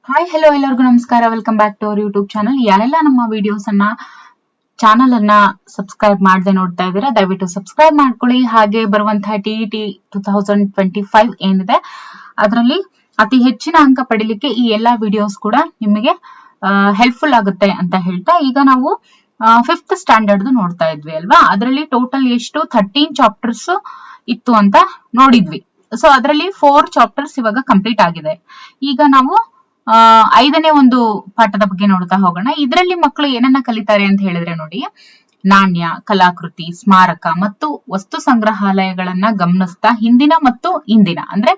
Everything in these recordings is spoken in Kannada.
ಹಾಯ್ ಹಲೋ ಎಲ್ಲರಿಗೂ ನಮಸ್ಕಾರ. Welcome back to our YouTube channel. ಯಾರೆಲ್ಲ ನಮ್ಮ ವಿಡಿಯೋಸ್ ಚಾನಲ್ ಅನ್ನ ಸಬ್ಸ್ಕ್ರೈಬ್ ಮಾಡದೆ ನೋಡ್ತಾ ಇದ್ದೀರಾ, ದಯವಿಟ್ಟು ಸಬ್ಸ್ಕ್ರೈಬ್ ಮಾಡ್ಕೊಳ್ಳಿ. ಹಾಗೆ ಬರುವಂತಹ ಟಿಇಟಿ 2025 ಏನಿದೆ ಅದರಲ್ಲಿ ಅತಿ ಹೆಚ್ಚಿನ ಅಂಕ ಪಡಿಲಿಕ್ಕೆ ಈ ಎಲ್ಲಾ ವಿಡಿಯೋಸ್ ಕೂಡ ನಿಮಗೆ ಹೆಲ್ಪ್ಫುಲ್ ಆಗುತ್ತೆ ಅಂತ ಹೇಳ್ತಾ, ಈಗ ನಾವು 5th ಸ್ಟ್ಯಾಂಡರ್ಡ್ ನೋಡ್ತಾ ಇದ್ವಿ ಅಲ್ವಾ. ಅದರಲ್ಲಿ ಟೋಟಲ್ ಎಷ್ಟು 13 ಚಾಪ್ಟರ್ಸ್ ಇತ್ತು ಅಂತ ನೋಡಿದ್ವಿ. ಸೊ ಅದರಲ್ಲಿ 4 ಚಾಪ್ಟರ್ಸ್ ಇವಾಗ ಕಂಪ್ಲೀಟ್ ಆಗಿದೆ. ಈಗ ನಾವು 5ನೇ ಒಂದು ಪಾಠದ ಬಗ್ಗೆ ನೋಡ್ತಾ ಹೋಗೋಣ. ಇದರಲ್ಲಿ ಮಕ್ಕಳು ಏನನ್ನ ಕಲಿತಾರೆ ಅಂತ ಹೇಳಿದ್ರೆ ನೋಡಿ, ನಾಣ್ಯ, ಕಲಾಕೃತಿ, ಸ್ಮಾರಕ ಮತ್ತು ವಸ್ತು ಸಂಗ್ರಹಾಲಯಗಳನ್ನ ಗಮನಿಸ್ತಾ ಹಿಂದಿನ ಮತ್ತು ಇಂದಿನ ಅಂದ್ರೆ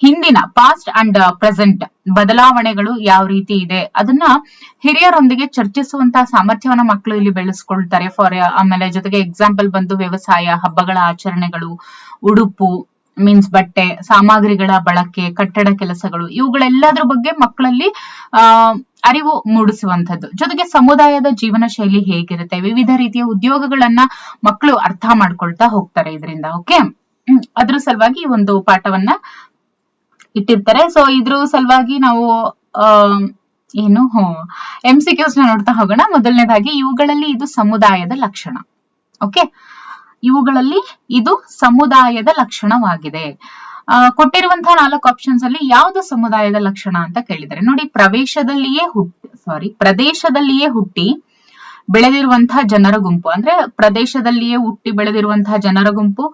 ಹಿಂದಿನ ಪಾಸ್ಟ್ ಅಂಡ್ ಪ್ರೆಸೆಂಟ್ ಬದಲಾವಣೆಗಳು ಯಾವ ರೀತಿ ಇದೆ ಅದನ್ನ ಹಿರಿಯರೊಂದಿಗೆ ಚರ್ಚಿಸುವಂತಹ ಸಾಮರ್ಥ್ಯವನ್ನ ಮಕ್ಕಳು ಇಲ್ಲಿ ಬೆಳೆಸ್ಕೊಳ್ತಾರೆ. ಆಮೇಲೆ ಜೊತೆಗೆ ಎಕ್ಸಾಂಪಲ್ ಬಂದು ವ್ಯವಸಾಯ, ಹಬ್ಬಗಳ ಆಚರಣೆಗಳು, ಉಡುಪು ಮೀನ್ಸ್ ಬಟ್ಟೆ, ಸಾಮಗ್ರಿಗಳ ಬಳಕೆ, ಕಟ್ಟಡ ಕೆಲಸಗಳು, ಇವುಗಳೆಲ್ಲದ್ರ ಬಗ್ಗೆ ಮಕ್ಕಳಲ್ಲಿ ಅರಿವು ಮೂಡಿಸುವಂತದ್ದು. ಜೊತೆಗೆ ಸಮುದಾಯದ ಜೀವನ ಶೈಲಿ ಹೇಗಿರುತ್ತೆ, ವಿವಿಧ ರೀತಿಯ ಉದ್ಯೋಗಗಳನ್ನ ಮಕ್ಕಳು ಅರ್ಥ ಮಾಡ್ಕೊಳ್ತಾ ಹೋಗ್ತಾರೆ ಇದರಿಂದ. ಓಕೆ, ಅದ್ರ ಸಲುವಾಗಿ ಒಂದು ಪಾಠವನ್ನ ಇಟ್ಟಿರ್ತಾರೆ. ಸೊ ಇದ್ರ ಸಲುವಾಗಿ ನಾವು ಏನು MCQs ನೋಡ್ತಾ ಹೋಗೋಣ. ಮೊದಲನೇದಾಗಿ ಇವುಗಳಲ್ಲಿ ಇದು ಸಮುದಾಯದ ಲಕ್ಷಣ. ಓಕೆ, ಇವುಗಳಲ್ಲಿ ಇದು ಸಮುದಾಯದ ಲಕ್ಷಣವಾಗಿದೆ. ಕೊಟ್ಟಿರುವಂತಹ 4 ಆಪ್ಷನ್ಸ್ ಅಲ್ಲಿ ಯಾವುದು ಸಮುದಾಯದ ಲಕ್ಷಣ ಅಂತ ಕೇಳಿದರೆ ನೋಡಿ, ಪ್ರದೇಶದಲ್ಲಿಯೇ ಹುಟ್ಟಿ ಬೆಳೆದಿರುವಂತಹ ಜನರ ಗುಂಪು ಅಂದ್ರೆ ಪ್ರದೇಶದಲ್ಲಿಯೇ ಹುಟ್ಟಿ ಬೆಳೆದಿರುವಂತಹ ಜನರ ಗುಂಪು,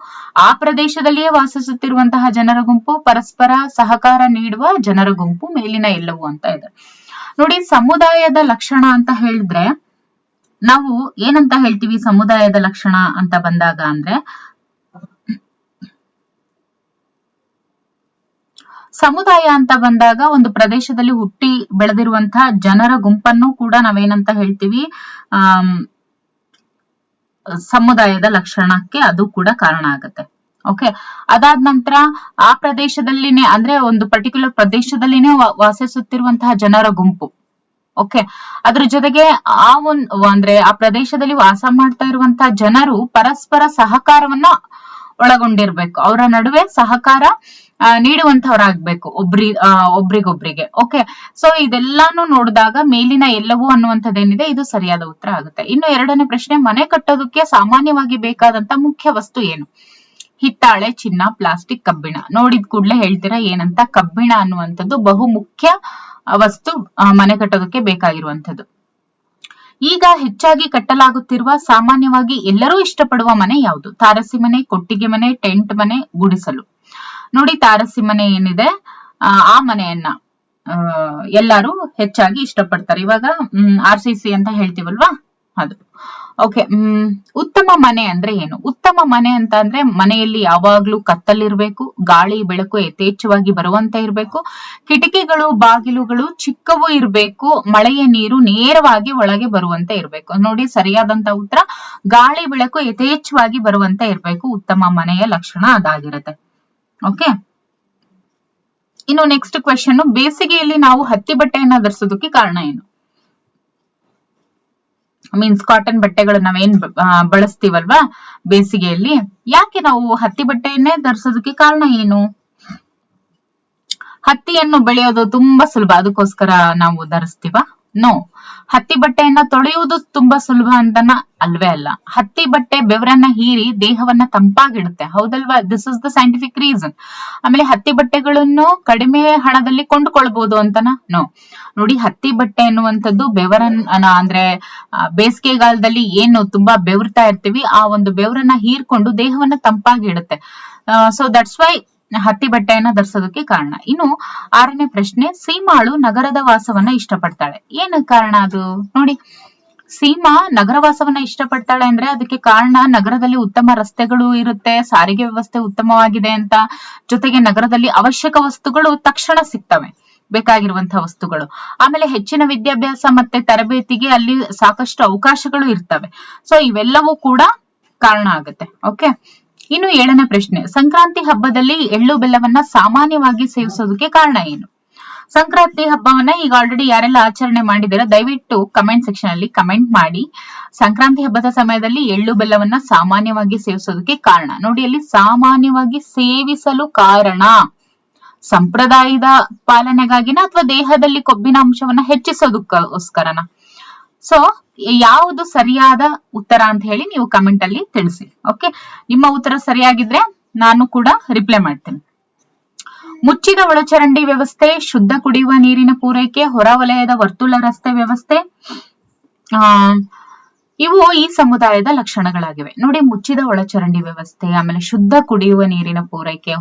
ಆ ಪ್ರದೇಶದಲ್ಲಿಯೇ ವಾಸಿಸುತ್ತಿರುವಂತಹ ಜನರ ಗುಂಪು, ಪರಸ್ಪರ ಸಹಕಾರ ನೀಡುವ ಜನರ ಗುಂಪು, ಮೇಲಿನ ಎಲ್ಲವೂ ಅಂತ ಇದೆ ನೋಡಿ. ಸಮುದಾಯದ ಲಕ್ಷಣ ಅಂತ ಹೇಳಿದ್ರೆ ನಾವು ಏನಂತ ಹೇಳ್ತೀವಿ? ಸಮುದಾಯದ ಲಕ್ಷಣ ಅಂತ ಬಂದಾಗ ಅಂದ್ರೆ ಸಮುದಾಯ ಅಂತ ಬಂದಾಗ ಒಂದು ಪ್ರದೇಶದಲ್ಲಿ ಹುಟ್ಟಿ ಬೆಳೆದಿರುವಂತಹ ಜನರ ಗುಂಪನ್ನು ಕೂಡ ನಾವೇನಂತ ಹೇಳ್ತೀವಿ? ಸಮುದಾಯದ ಲಕ್ಷಣಕ್ಕೆ ಅದು ಕೂಡ ಕಾರಣ ಆಗುತ್ತೆ. ಓಕೆ, ಅದಾದ ನಂತರ ಆ ಪ್ರದೇಶದಲ್ಲಿನೇ ಅಂದ್ರೆ ಒಂದು ಪರ್ಟಿಕ್ಯುಲರ್ ಪ್ರದೇಶದಲ್ಲಿನೇ ವಾಸಿಸುತ್ತಿರುವಂತಹ ಜನರ ಗುಂಪು. ಓಕೆ, ಅದ್ರ ಜೊತೆಗೆ ಅಂದ್ರೆ ಆ ಪ್ರದೇಶದಲ್ಲಿ ವಾಸ ಮಾಡ್ತಾ ಇರುವಂತಹ ಜನರು ಪರಸ್ಪರ ಸಹಕಾರವನ್ನ ಒಳಗೊಂಡಿರ್ಬೇಕು, ಅವರ ನಡುವೆ ಸಹಕಾರ ನೀಡುವಂತವರಾಗ್ಬೇಕು ಒಬ್ರಿಗೊಬ್ರಿಗೆ. ಓಕೆ, ಸೊ ಇದೆಲ್ಲಾನು ನೋಡಿದಾಗ ಮೇಲಿನ ಎಲ್ಲವೂ ಅನ್ನುವಂಥದ್ದೇನಿದೆ ಇದು ಸರಿಯಾದ ಉತ್ತರ ಆಗುತ್ತೆ. ಇನ್ನು 2ನೇ ಪ್ರಶ್ನೆ, ಮನೆ ಕಟ್ಟೋದಕ್ಕೆ ಸಾಮಾನ್ಯವಾಗಿ ಬೇಕಾದಂತ ಮುಖ್ಯ ವಸ್ತು ಏನು? ಹಿತ್ತಾಳೆ, ಚಿನ್ನ, ಪ್ಲಾಸ್ಟಿಕ್, ಕಬ್ಬಿಣ. ನೋಡಿದ ಕೂಡ್ಲೆ ಹೇಳ್ತೀರಾ ಏನಂತ? ಕಬ್ಬಿಣ ಅನ್ನುವಂಥದ್ದು ಬಹು ಮುಖ್ಯ ವಸ್ತು ಮನೆ ಕಟ್ಟೋದಕ್ಕೆ ಬೇಕಾಗಿರುವಂಥದ್ದು. ಈಗ ಹೆಚ್ಚಾಗಿ ಕಟ್ಟಲಾಗುತ್ತಿರುವ ಸಾಮಾನ್ಯವಾಗಿ ಎಲ್ಲರೂ ಇಷ್ಟಪಡುವ ಮನೆ ಯಾವುದು? ತಾರಸಿ ಮನೆ, ಕೊಟ್ಟಿಗೆ ಮನೆ, ಟೆಂಟ್ ಮನೆ, ಗುಡಿಸಲು. ನೋಡಿ, ತಾರಸಿ ಮನೆ ಏನಿದೆ ಆ ಮನೆಯನ್ನ ಎಲ್ಲರೂ ಹೆಚ್ಚಾಗಿ ಇಷ್ಟಪಡ್ತಾರೆ. ಇವಾಗ RCC ಅಂತ ಹೇಳ್ತೀವಲ್ವಾ ಅದು. ಓಕೆ, ಉತ್ತಮ ಮನೆ ಅಂದ್ರೆ ಏನು? ಉತ್ತಮ ಮನೆ ಅಂತ ಅಂದ್ರೆ ಮನೆಯಲ್ಲಿ ಯಾವಾಗ್ಲೂ ಕತ್ತಲಿರ್ಬೇಕು, ಗಾಳಿ ಬೆಳಕು ಯಥೇಚ್ಛವಾಗಿ ಬರುವಂತೆ ಇರ್ಬೇಕು, ಕಿಟಕಿಗಳು ಬಾಗಿಲುಗಳು ಚಿಕ್ಕವು ಇರ್ಬೇಕು, ಮಳೆಯ ನೀರು ನೇರವಾಗಿ ಒಳಗೆ ಬರುವಂತೆ ಇರ್ಬೇಕು. ನೋಡಿ, ಸರಿಯಾದಂತ ಉತ್ತರ ಗಾಳಿ ಬೆಳಕು ಯಥೇಚ್ಛವಾಗಿ ಬರುವಂತೆ ಇರ್ಬೇಕು. ಉತ್ತಮ ಮನೆಯ ಲಕ್ಷಣ ಅದಾಗಿರುತ್ತೆ. ಓಕೆ, ಇನ್ನು ನೆಕ್ಸ್ಟ್ ಕ್ವೆಶ್ಚನ್, ಬೇಸಿಗೆಯಲ್ಲಿ ನಾವು ಹತ್ತಿ ಬಟ್ಟೆಯನ್ನ ಧರಿಸೋದಕ್ಕೆ ಕಾರಣ ಏನು? ಮೀನ್ಸ್ ಕಾಟನ್ ಬಟ್ಟೆಗಳು ನಾವೇನ್ ಬಳಸ್ತೀವಲ್ವಾ ಬೇಸಿಗೆಯಲ್ಲಿ, ಯಾಕೆ ನಾವು ಹತ್ತಿ ಬಟ್ಟೆಯನ್ನೇ ಧರಿಸೋದಕ್ಕೆ ಕಾರಣ ಏನು? ಹತ್ತಿಯನ್ನು ಬೆಳೆಯೋದು ತುಂಬಾ ಸುಲಭ, ಅದಕ್ಕೋಸ್ಕರ ನಾವು ಧರಿಸ್ತೀವ? ನೋ, ಹತ್ತಿ ಬಟ್ಟೆಯನ್ನ ತೊಳೆಯುವುದು ತುಂಬಾ ಸುಲಭ ಅಂತನ ಅಲ್ವೇ ಅಲ್ಲ. ಹತ್ತಿ ಬಟ್ಟೆ ಬೆವರನ್ನ ಹೀರಿ ದೇಹವನ್ನ ತಂಪಾಗಿಡುತ್ತೆ, ಹೌದಲ್ವಾ? This is the scientific reason. ಆಮೇಲೆ ಹತ್ತಿ ಬಟ್ಟೆಗಳನ್ನು ಕಡಿಮೆ ಹಣದಲ್ಲಿ ಕೊಂಡುಕೊಳ್ಬಹುದು ಅಂತನ? ನೋ. ನೋಡಿ, ಹತ್ತಿ ಬಟ್ಟೆ ಅನ್ನುವಂಥದ್ದು ಬೆವರನ್ನ ಅಂದ್ರೆ ಬೇಸಿಗೆಗಾಲದಲ್ಲಿ ಏನು ತುಂಬಾ ಬೆವರ್ತಾ ಇರ್ತೀವಿ, ಆ ಒಂದು ಬೆವರನ್ನ ಹೀರ್ಕೊಂಡು ದೇಹವನ್ನ ತಂಪಾಗಿಡುತ್ತೆ. ಸೊ ದಟ್ಸ್ ವೈ ಹತ್ತಿ ಬಟ್ಟೆಯನ್ನ ಧರಿಸೋದಕ್ಕೆ ಕಾರಣ. ಇನ್ನು 6ನೇ ಪ್ರಶ್ನೆ, ಸೀಮಾಳು ನಗರದ ವಾಸವನ್ನ ಇಷ್ಟಪಡ್ತಾಳೆ, ಏನು ಕಾರಣ ಅದು? ನೋಡಿ, ಸೀಮಾ ನಗರವಾಸವನ್ನ ಇಷ್ಟಪಡ್ತಾಳೆ ಅಂದ್ರೆ ಅದಕ್ಕೆ ಕಾರಣ ನಗರದಲ್ಲಿ ಉತ್ತಮ ರಸ್ತೆಗಳು ಇರುತ್ತೆ, ಸಾರಿಗೆ ವ್ಯವಸ್ಥೆ ಉತ್ತಮವಾಗಿದೆ ಅಂತ, ಜೊತೆಗೆ ನಗರದಲ್ಲಿ ಅವಶ್ಯಕ ವಸ್ತುಗಳು ತಕ್ಷಣ ಸಿಗ್ತವೆ, ಬೇಕಾಗಿರುವಂತಹ ವಸ್ತುಗಳು. ಆಮೇಲೆ ಹೆಚ್ಚಿನ ವಿದ್ಯಾಭ್ಯಾಸ ಮತ್ತೆ ತರಬೇತಿಗೆ ಅಲ್ಲಿ ಸಾಕಷ್ಟು ಅವಕಾಶಗಳು ಇರ್ತವೆ. ಸೊ ಇವೆಲ್ಲವೂ ಕೂಡ ಕಾರಣ ಆಗುತ್ತೆ. ಓಕೆ, ಇನ್ನು 7ನೇ ಪ್ರಶ್ನೆ, ಸಂಕ್ರಾಂತಿ ಹಬ್ಬದಲ್ಲಿ ಎಳ್ಳು ಬೆಲ್ಲವನ್ನ ಸಾಮಾನ್ಯವಾಗಿ ಸೇವಿಸೋದಕ್ಕೆ ಕಾರಣ ಏನು? ಸಂಕ್ರಾಂತಿ ಹಬ್ಬವನ್ನ ಈಗ ಆಲ್ರೆಡಿ ಯಾರೆಲ್ಲ ಆಚರಣೆ ಮಾಡಿದಾರೆ ದಯವಿಟ್ಟು ಕಮೆಂಟ್ ಸೆಕ್ಷನ್ ಅಲ್ಲಿ ಕಮೆಂಟ್ ಮಾಡಿ. ಸಂಕ್ರಾಂತಿ ಹಬ್ಬದ ಸಮಯದಲ್ಲಿ ಎಳ್ಳು ಬೆಲ್ಲವನ್ನ ಸಾಮಾನ್ಯವಾಗಿ ಸೇವಿಸೋದಕ್ಕೆ ಕಾರಣ ನೋಡಿ, ಅಲ್ಲಿ ಸಾಮಾನ್ಯವಾಗಿ ಸೇವಿಸಲು ಕಾರಣ ಸಂಪ್ರದಾಯದ ಪಾಲನೆಗಾಗಿನ ಅಥವಾ ದೇಹದಲ್ಲಿ ಕೊಬ್ಬಿನ ಅಂಶವನ್ನ ಹೆಚ್ಚಿಸೋದಕ್ಕೋಸ್ಕರನ? ಸೊ ಯಾವುದು ಸರಿಯಾದ ಉತ್ತರ ಅಂತ ಹೇಳಿ ನೀವು ಕಮೆಂಟ್ ಅಲ್ಲಿ ತಿಳಿಸಿ. ಓಕೆ, ನಿಮ್ಮ ಉತ್ತರ ಸರಿಯಾಗಿದ್ರೆ ನಾನು ಕೂಡ ರಿಪ್ಲೈ ಮಾಡ್ತೇನೆ. ಮುಚ್ಚಿದ ಒಳಚರಂಡಿ ವ್ಯವಸ್ಥೆ, ಶುದ್ಧ ಕುಡಿಯುವ ನೀರಿನ ಪೂರೈಕೆ, ಹೊರವಲಯದ ವರ್ತುಲ ರಸ್ತೆ ವ್ಯವಸ್ಥೆ, ಇವು ಈ ಸಮುದಾಯದ ಲಕ್ಷಣಗಳಾಗಿವೆ. ನೋಡಿ, ಮುಚ್ಚಿದ ಒಳಚರಂಡಿ ವ್ಯವಸ್ಥೆ, ಆಮೇಲೆ ಶುದ್ಧ ಕುಡಿಯುವ ನೀರಿನ ಪೂರೈಕೆ,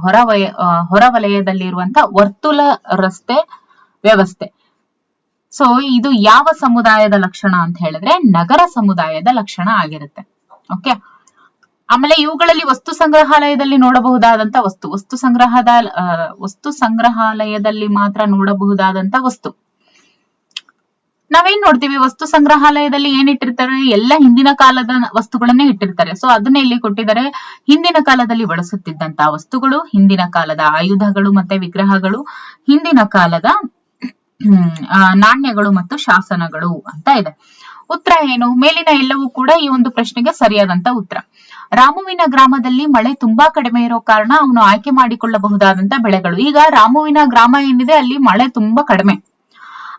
ಹೊರವಲಯದಲ್ಲಿರುವಂತಹ ವರ್ತುಲ ರಸ್ತೆ ವ್ಯವಸ್ಥೆ. ಸೊ ಇದು ಯಾವ ಸಮುದಾಯದ ಲಕ್ಷಣ ಅಂತ ಹೇಳಿದ್ರೆ ನಗರ ಸಮುದಾಯದ ಲಕ್ಷಣ ಆಗಿರುತ್ತೆ. ಓಕೆ, ಆಮೇಲೆ ಇವುಗಳಲ್ಲಿ ವಸ್ತು ಸಂಗ್ರಹಾಲಯದಲ್ಲಿ ನೋಡಬಹುದಾದಂತ ವಸ್ತು ಸಂಗ್ರಹಾಲಯದಲ್ಲಿ ಮಾತ್ರ ನೋಡಬಹುದಾದಂತ ವಸ್ತು. ನಾವೇನ್ ನೋಡ್ತೀವಿ, ವಸ್ತು ಸಂಗ್ರಹಾಲಯದಲ್ಲಿ ಏನ್ ಇಟ್ಟಿರ್ತಾರೆ, ಎಲ್ಲ ಹಿಂದಿನ ಕಾಲದ ವಸ್ತುಗಳನ್ನೇ ಇಟ್ಟಿರ್ತಾರೆ. ಸೊ ಅದನ್ನ ಇಲ್ಲಿ ಕೊಟ್ಟಿದ್ದಾರೆ. ಹಿಂದಿನ ಕಾಲದಲ್ಲಿ ಬಳಸುತ್ತಿದ್ದಂತಹ ವಸ್ತುಗಳು, ಹಿಂದಿನ ಕಾಲದ ಆಯುಧಗಳು ಮತ್ತೆ ವಿಗ್ರಹಗಳು, ಹಿಂದಿನ ಕಾಲದ ನಾಣ್ಯಗಳು ಮತ್ತು ಶಾಸನಗಳು ಅಂತ ಇದೆ. ಉತ್ತರ ಏನು? ಮೇಲಿನ ಎಲ್ಲವೂ ಕೂಡ ಈ ಒಂದು ಪ್ರಶ್ನೆಗೆ ಸರಿಯಾದಂತ ಉತ್ತರ. ರಾಮುವಿನ ಗ್ರಾಮದಲ್ಲಿ ಮಳೆ ತುಂಬಾ ಕಡಿಮೆ ಇರೋ ಕಾರಣ ಅವನು ಆಯ್ಕೆ ಮಾಡಿಕೊಳ್ಳಬಹುದಾದಂತ ಬೆಳೆಗಳು. ಈಗ ರಾಮುವಿನ ಗ್ರಾಮ ಏನಿದೆ ಅಲ್ಲಿ ಮಳೆ ತುಂಬಾ ಕಡಿಮೆ,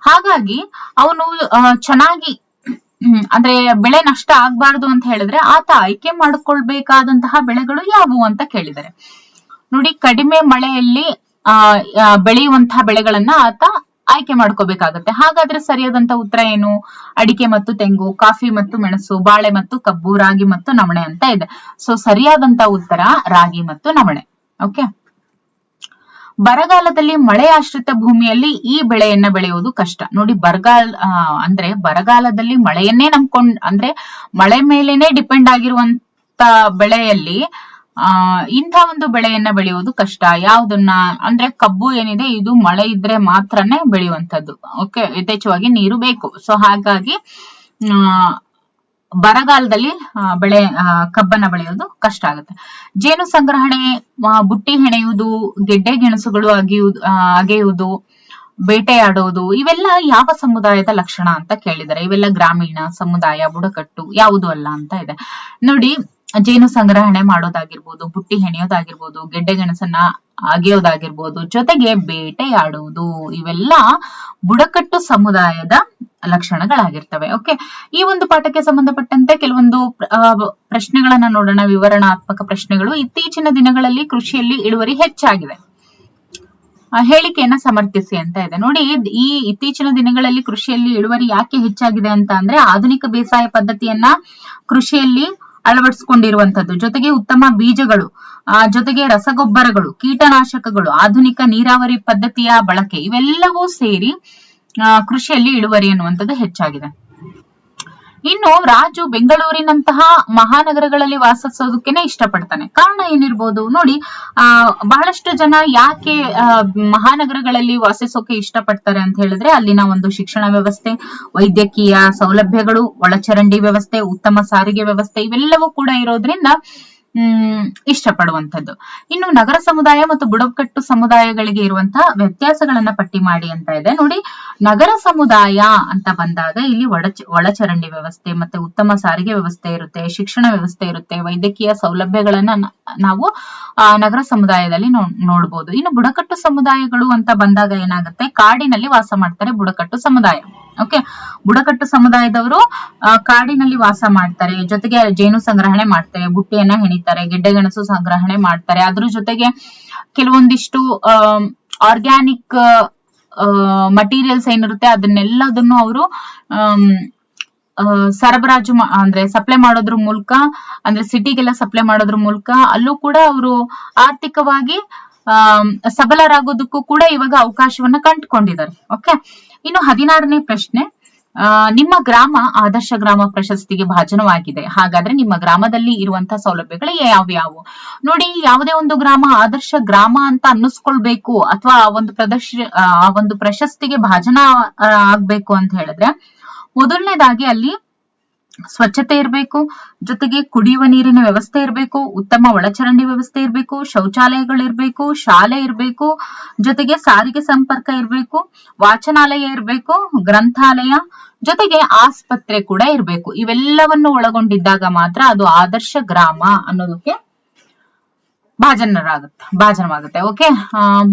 ಹಾಗಾಗಿ ಅವನು ಚೆನ್ನಾಗಿ ಅಂದ್ರೆ ಬೆಳೆ ನಷ್ಟ ಆಗ್ಬಾರ್ದು ಅಂತ ಹೇಳಿದ್ರೆ ಆತ ಆಯ್ಕೆ ಮಾಡಿಕೊಳ್ಬೇಕಾದಂತಹ ಬೆಳೆಗಳು ಯಾವುವು ಅಂತ ಕೇಳಿದ್ದಾರೆ. ನೋಡಿ, ಕಡಿಮೆ ಮಳೆಯಲ್ಲಿ ಬೆಳೆಯುವಂತಹ ಬೆಳೆಗಳನ್ನ ಆತ ಆಯ್ಕೆ ಮಾಡ್ಕೋಬೇಕಾಗತ್ತೆ. ಹಾಗಾದ್ರೆ ಸರಿಯಾದಂತ ಉತ್ತರ ಏನು? ಅಡಿಕೆ ಮತ್ತು ತೆಂಗು, ಕಾಫಿ ಮತ್ತು ಮೆಣಸು, ಬಾಳೆ ಮತ್ತು ಕಬ್ಬು, ರಾಗಿ ಮತ್ತು ನವಣೆ ಅಂತ ಇದೆ. ಸೊ ಸರಿಯಾದಂತ ಉತ್ತರ ರಾಗಿ ಮತ್ತು ನವಣೆ. ಓಕೆ, ಬರಗಾಲದಲ್ಲಿ ಮಳೆ ಆಶ್ರಿತ ಭೂಮಿಯಲ್ಲಿ ಈ ಬೆಳೆಯನ್ನ ಬೆಳೆಯುವುದು ಕಷ್ಟ. ನೋಡಿ, ಬರಗಾಲದಲ್ಲಿ ಮಳೆಯನ್ನೇ ಅಂದ್ರೆ ಮಳೆ ಮೇಲೇನೆ ಡಿಪೆಂಡ್ ಆಗಿರುವಂತ ಬೆಳೆಯಲ್ಲಿ ಇಂಥ ಒಂದು ಬೆಳೆಯನ್ನ ಬೆಳೆಯುವುದು ಕಷ್ಟ. ಯಾವುದನ್ನ ಅಂದ್ರೆ ಕಬ್ಬು ಏನಿದೆ ಇದು ಮಳೆ ಇದ್ರೆ ಮಾತ್ರನೇ ಬೆಳೆಯುವಂತದ್ದು. ಓಕೆ, ಯಥೇಚ್ಛವಾಗಿ ನೀರು ಬೇಕು. ಸೊ ಹಾಗಾಗಿ ಬರಗಾಲದಲ್ಲಿ ಕಬ್ಬನ್ನ ಬೆಳೆಯೋದು ಕಷ್ಟ ಆಗುತ್ತೆ. ಜೇನು ಸಂಗ್ರಹಣೆ, ಬುಟ್ಟಿ ಹೆಣೆಯುವುದು, ಗೆಡ್ಡೆ ಗೆಣಸುಗಳು ಅಗೆಯುವುದು, ಬೇಟೆಯಾಡುವುದು, ಇವೆಲ್ಲ ಯಾವ ಸಮುದಾಯದ ಲಕ್ಷಣ ಅಂತ ಕೇಳಿದ್ದಾರೆ. ಇವೆಲ್ಲ ಗ್ರಾಮೀಣ ಸಮುದಾಯ, ಬುಡಕಟ್ಟು, ಯಾವುದು ಅಲ್ಲ ಅಂತ ಇದೆ. ನೋಡಿ, ಜೇನು ಸಂಗ್ರಹಣೆ ಮಾಡೋದಾಗಿರ್ಬೋದು, ಬುಟ್ಟಿ ಹೆಣೆಯೋದಾಗಿರ್ಬೋದು, ಗೆಡ್ಡೆ ಗೆಣಸನ್ನ ಅಗೆಯೋದಾಗಿರ್ಬೋದು, ಜೊತೆಗೆ ಬೇಟೆಯಾಡುವುದು, ಇವೆಲ್ಲ ಬುಡಕಟ್ಟು ಸಮುದಾಯದ ಲಕ್ಷಣಗಳಾಗಿರ್ತವೆ. ಓಕೆ, ಈ ಒಂದು ಪಾಠಕ್ಕೆ ಸಂಬಂಧಪಟ್ಟಂತೆ ಕೆಲವೊಂದು ಪ್ರಶ್ನೆಗಳನ್ನ ನೋಡೋಣ. ವಿವರಣಾತ್ಮಕ ಪ್ರಶ್ನೆಗಳು. ಇತ್ತೀಚಿನ ದಿನಗಳಲ್ಲಿ ಕೃಷಿಯಲ್ಲಿ ಇಳುವರಿ ಹೆಚ್ಚಾಗಿದೆ, ಹೇಳಿಕೆಯನ್ನ ಸಮರ್ಥಿಸಿ ಅಂತ ಇದೆ. ನೋಡಿ, ಈ ಇತ್ತೀಚಿನ ದಿನಗಳಲ್ಲಿ ಕೃಷಿಯಲ್ಲಿ ಇಳುವರಿ ಯಾಕೆ ಹೆಚ್ಚಾಗಿದೆ ಅಂತ ಅಂದ್ರೆ ಆಧುನಿಕ ಬೇಸಾಯ ಪದ್ಧತಿಯನ್ನ ಕೃಷಿಯಲ್ಲಿ ಅಳವಡಿಸಿಕೊಂಡಿರುವಂತದ್ದು, ಜೊತೆಗೆ ಉತ್ತಮ ಬೀಜಗಳು, ಜೊತೆಗೆ ರಸಗೊಬ್ಬರಗಳು, ಕೀಟನಾಶಕಗಳು, ಆಧುನಿಕ ನೀರಾವರಿ ಪದ್ಧತಿಯ ಬಳಕೆ, ಇವೆಲ್ಲವೂ ಸೇರಿ ಕೃಷಿಯಲ್ಲಿ ಇಳುವರಿ ಅನ್ನುವಂಥದ್ದು ಹೆಚ್ಚಾಗಿದೆ. ಇನ್ನು ರಾಜು ಬೆಂಗಳೂರಿನಂತಹ ಮಹಾನಗರಗಳಲ್ಲಿ ವಾಸಿಸೋದಕ್ಕೇನೆ ಇಷ್ಟಪಡ್ತಾನೆ. ಕಾರಣ ಏನಿರ್ಬೋದು? ನೋಡಿ, ಬಹಳಷ್ಟು ಜನ ಯಾಕೆ ಮಹಾನಗರಗಳಲ್ಲಿ ವಾಸಿಸೋಕೆ ಇಷ್ಟಪಡ್ತಾರೆ ಅಂತ ಹೇಳಿದ್ರೆ ಅಲ್ಲಿನ ಒಂದು ಶಿಕ್ಷಣ ವ್ಯವಸ್ಥೆ, ವೈದ್ಯಕೀಯ ಸೌಲಭ್ಯಗಳು, ಒಳಚರಂಡಿ ವ್ಯವಸ್ಥೆ, ಉತ್ತಮ ಸಾರಿಗೆ ವ್ಯವಸ್ಥೆ, ಇವೆಲ್ಲವೂ ಕೂಡ ಇರೋದ್ರಿಂದ ಇಷ್ಟಪಡುವಂತದ್ದು. ಇನ್ನು ನಗರ ಸಮುದಾಯ ಮತ್ತು ಬುಡಕಟ್ಟು ಸಮುದಾಯಗಳಿಗೆ ಇರುವಂತಹ ವ್ಯತ್ಯಾಸಗಳನ್ನ ಪಟ್ಟಿ ಮಾಡಿ ಅಂತ ಇದೆ. ನೋಡಿ, ನಗರ ಸಮುದಾಯ ಅಂತ ಬಂದಾಗ ಇಲ್ಲಿ ಒಳಚರಂಡಿ ವ್ಯವಸ್ಥೆ ಮತ್ತೆ ಉತ್ತಮ ಸಾರಿಗೆ ವ್ಯವಸ್ಥೆ ಇರುತ್ತೆ, ಶಿಕ್ಷಣ ವ್ಯವಸ್ಥೆ ಇರುತ್ತೆ, ವೈದ್ಯಕೀಯ ಸೌಲಭ್ಯಗಳನ್ನ ನಾವು ನಗರ ಸಮುದಾಯದಲ್ಲಿ ನೋಡ್ಬೋದು. ಇನ್ನು ಬುಡಕಟ್ಟು ಸಮುದಾಯಗಳು ಅಂತ ಬಂದಾಗ ಏನಾಗುತ್ತೆ, ಕಾಡಿನಲ್ಲಿ ವಾಸ ಮಾಡ್ತಾರೆ ಬುಡಕಟ್ಟು ಸಮುದಾಯ. ಓಕೆ, ಬುಡಕಟ್ಟು ಸಮುದಾಯದವರು ಕಾಡಿನಲ್ಲಿ ವಾಸ ಮಾಡ್ತಾರೆ, ಜೊತೆಗೆ ಜೇನು ಸಂಗ್ರಹಣೆ ಮಾಡ್ತಾರೆ, ಬುಟ್ಟಿಯನ್ನ ಹೆಣಿತಾರೆ, ಗೆಡ್ಡೆಗೆಣಸು ಸಂಗ್ರಹಣೆ ಮಾಡ್ತಾರೆ. ಅದ್ರ ಜೊತೆಗೆ ಕೆಲವೊಂದಿಷ್ಟು ಆರ್ಗ್ಯಾನಿಕ್ ಮಟೀರಿಯಲ್ಸ್ ಏನಿರುತ್ತೆ ಅದನ್ನೆಲ್ಲದನ್ನು ಅವರು ಸರಬರಾಜು ಅಂದ್ರೆ ಸಪ್ಲೈ ಮಾಡೋದ್ರ ಮೂಲಕ, ಅಂದ್ರೆ ಸಿಟಿಗೆಲ್ಲ ಸಪ್ಲೈ ಮಾಡೋದ್ರ ಮೂಲಕ ಅಲ್ಲೂ ಕೂಡ ಅವರು ಆರ್ಥಿಕವಾಗಿ ಸಬಲರಾಗೋದಕ್ಕೂ ಕೂಡ ಇವಾಗ ಅವಕಾಶವನ್ನ ಕಂಡುಕೊಂಡಿದ್ದಾರೆ. ಓಕೆ, ಇನ್ನು 16ನೇ ಪ್ರಶ್ನೆ, ನಿಮ್ಮ ಗ್ರಾಮ ಆದರ್ಶ ಗ್ರಾಮ ಪ್ರಶಸ್ತಿಗೆ ಭಾಜನವಾಗಿದೆ, ಹಾಗಾದ್ರೆ ನಿಮ್ಮ ಗ್ರಾಮದಲ್ಲಿ ಇರುವಂತಹ ಸೌಲಭ್ಯಗಳು ಯಾವ್ಯಾವು? ನೋಡಿ, ಯಾವುದೇ ಒಂದು ಗ್ರಾಮ ಆದರ್ಶ ಗ್ರಾಮ ಅಂತ ಅನ್ನಿಸ್ಕೊಳ್ಬೇಕು ಅಥವಾ ಆ ಒಂದು ಪ್ರಶಸ್ತಿಗೆ ಭಾಜನ ಆಗ್ಬೇಕು ಅಂತ ಹೇಳಿದ್ರೆ ಮೊದಲನೇದಾಗಿ ಅಲ್ಲಿ ಸ್ವಚ್ಛತೆ ಇರಬೇಕು, ಜೊತೆಗೆ ಕುಡಿಯುವ ನೀರಿನ ವ್ಯವಸ್ಥೆ ಇರಬೇಕು, ಉತ್ತಮ ಒಳಚರಂಡಿ ವ್ಯವಸ್ಥೆ ಇರಬೇಕು, ಶೌಚಾಲಯಗಳಿರ್ಬೇಕು, ಶಾಲೆ ಇರಬೇಕು, ಜೊತೆಗೆ ಸಾರಿಗೆ ಸಂಪರ್ಕ ಇರಬೇಕು, ವಾಚನಾಲಯ ಇರಬೇಕು, ಗ್ರಂಥಾಲಯ, ಜೊತೆಗೆ ಆಸ್ಪತ್ರೆ ಕೂಡ ಇರಬೇಕು. ಇವೆಲ್ಲವನ್ನು ಒಳಗೊಂಡಿದ್ದಾಗ ಮಾತ್ರ ಅದು ಆದರ್ಶ ಗ್ರಾಮ ಅನ್ನೋದಕ್ಕೆ ಭಾಜನವಾಗುತ್ತೆ. ಓಕೆ,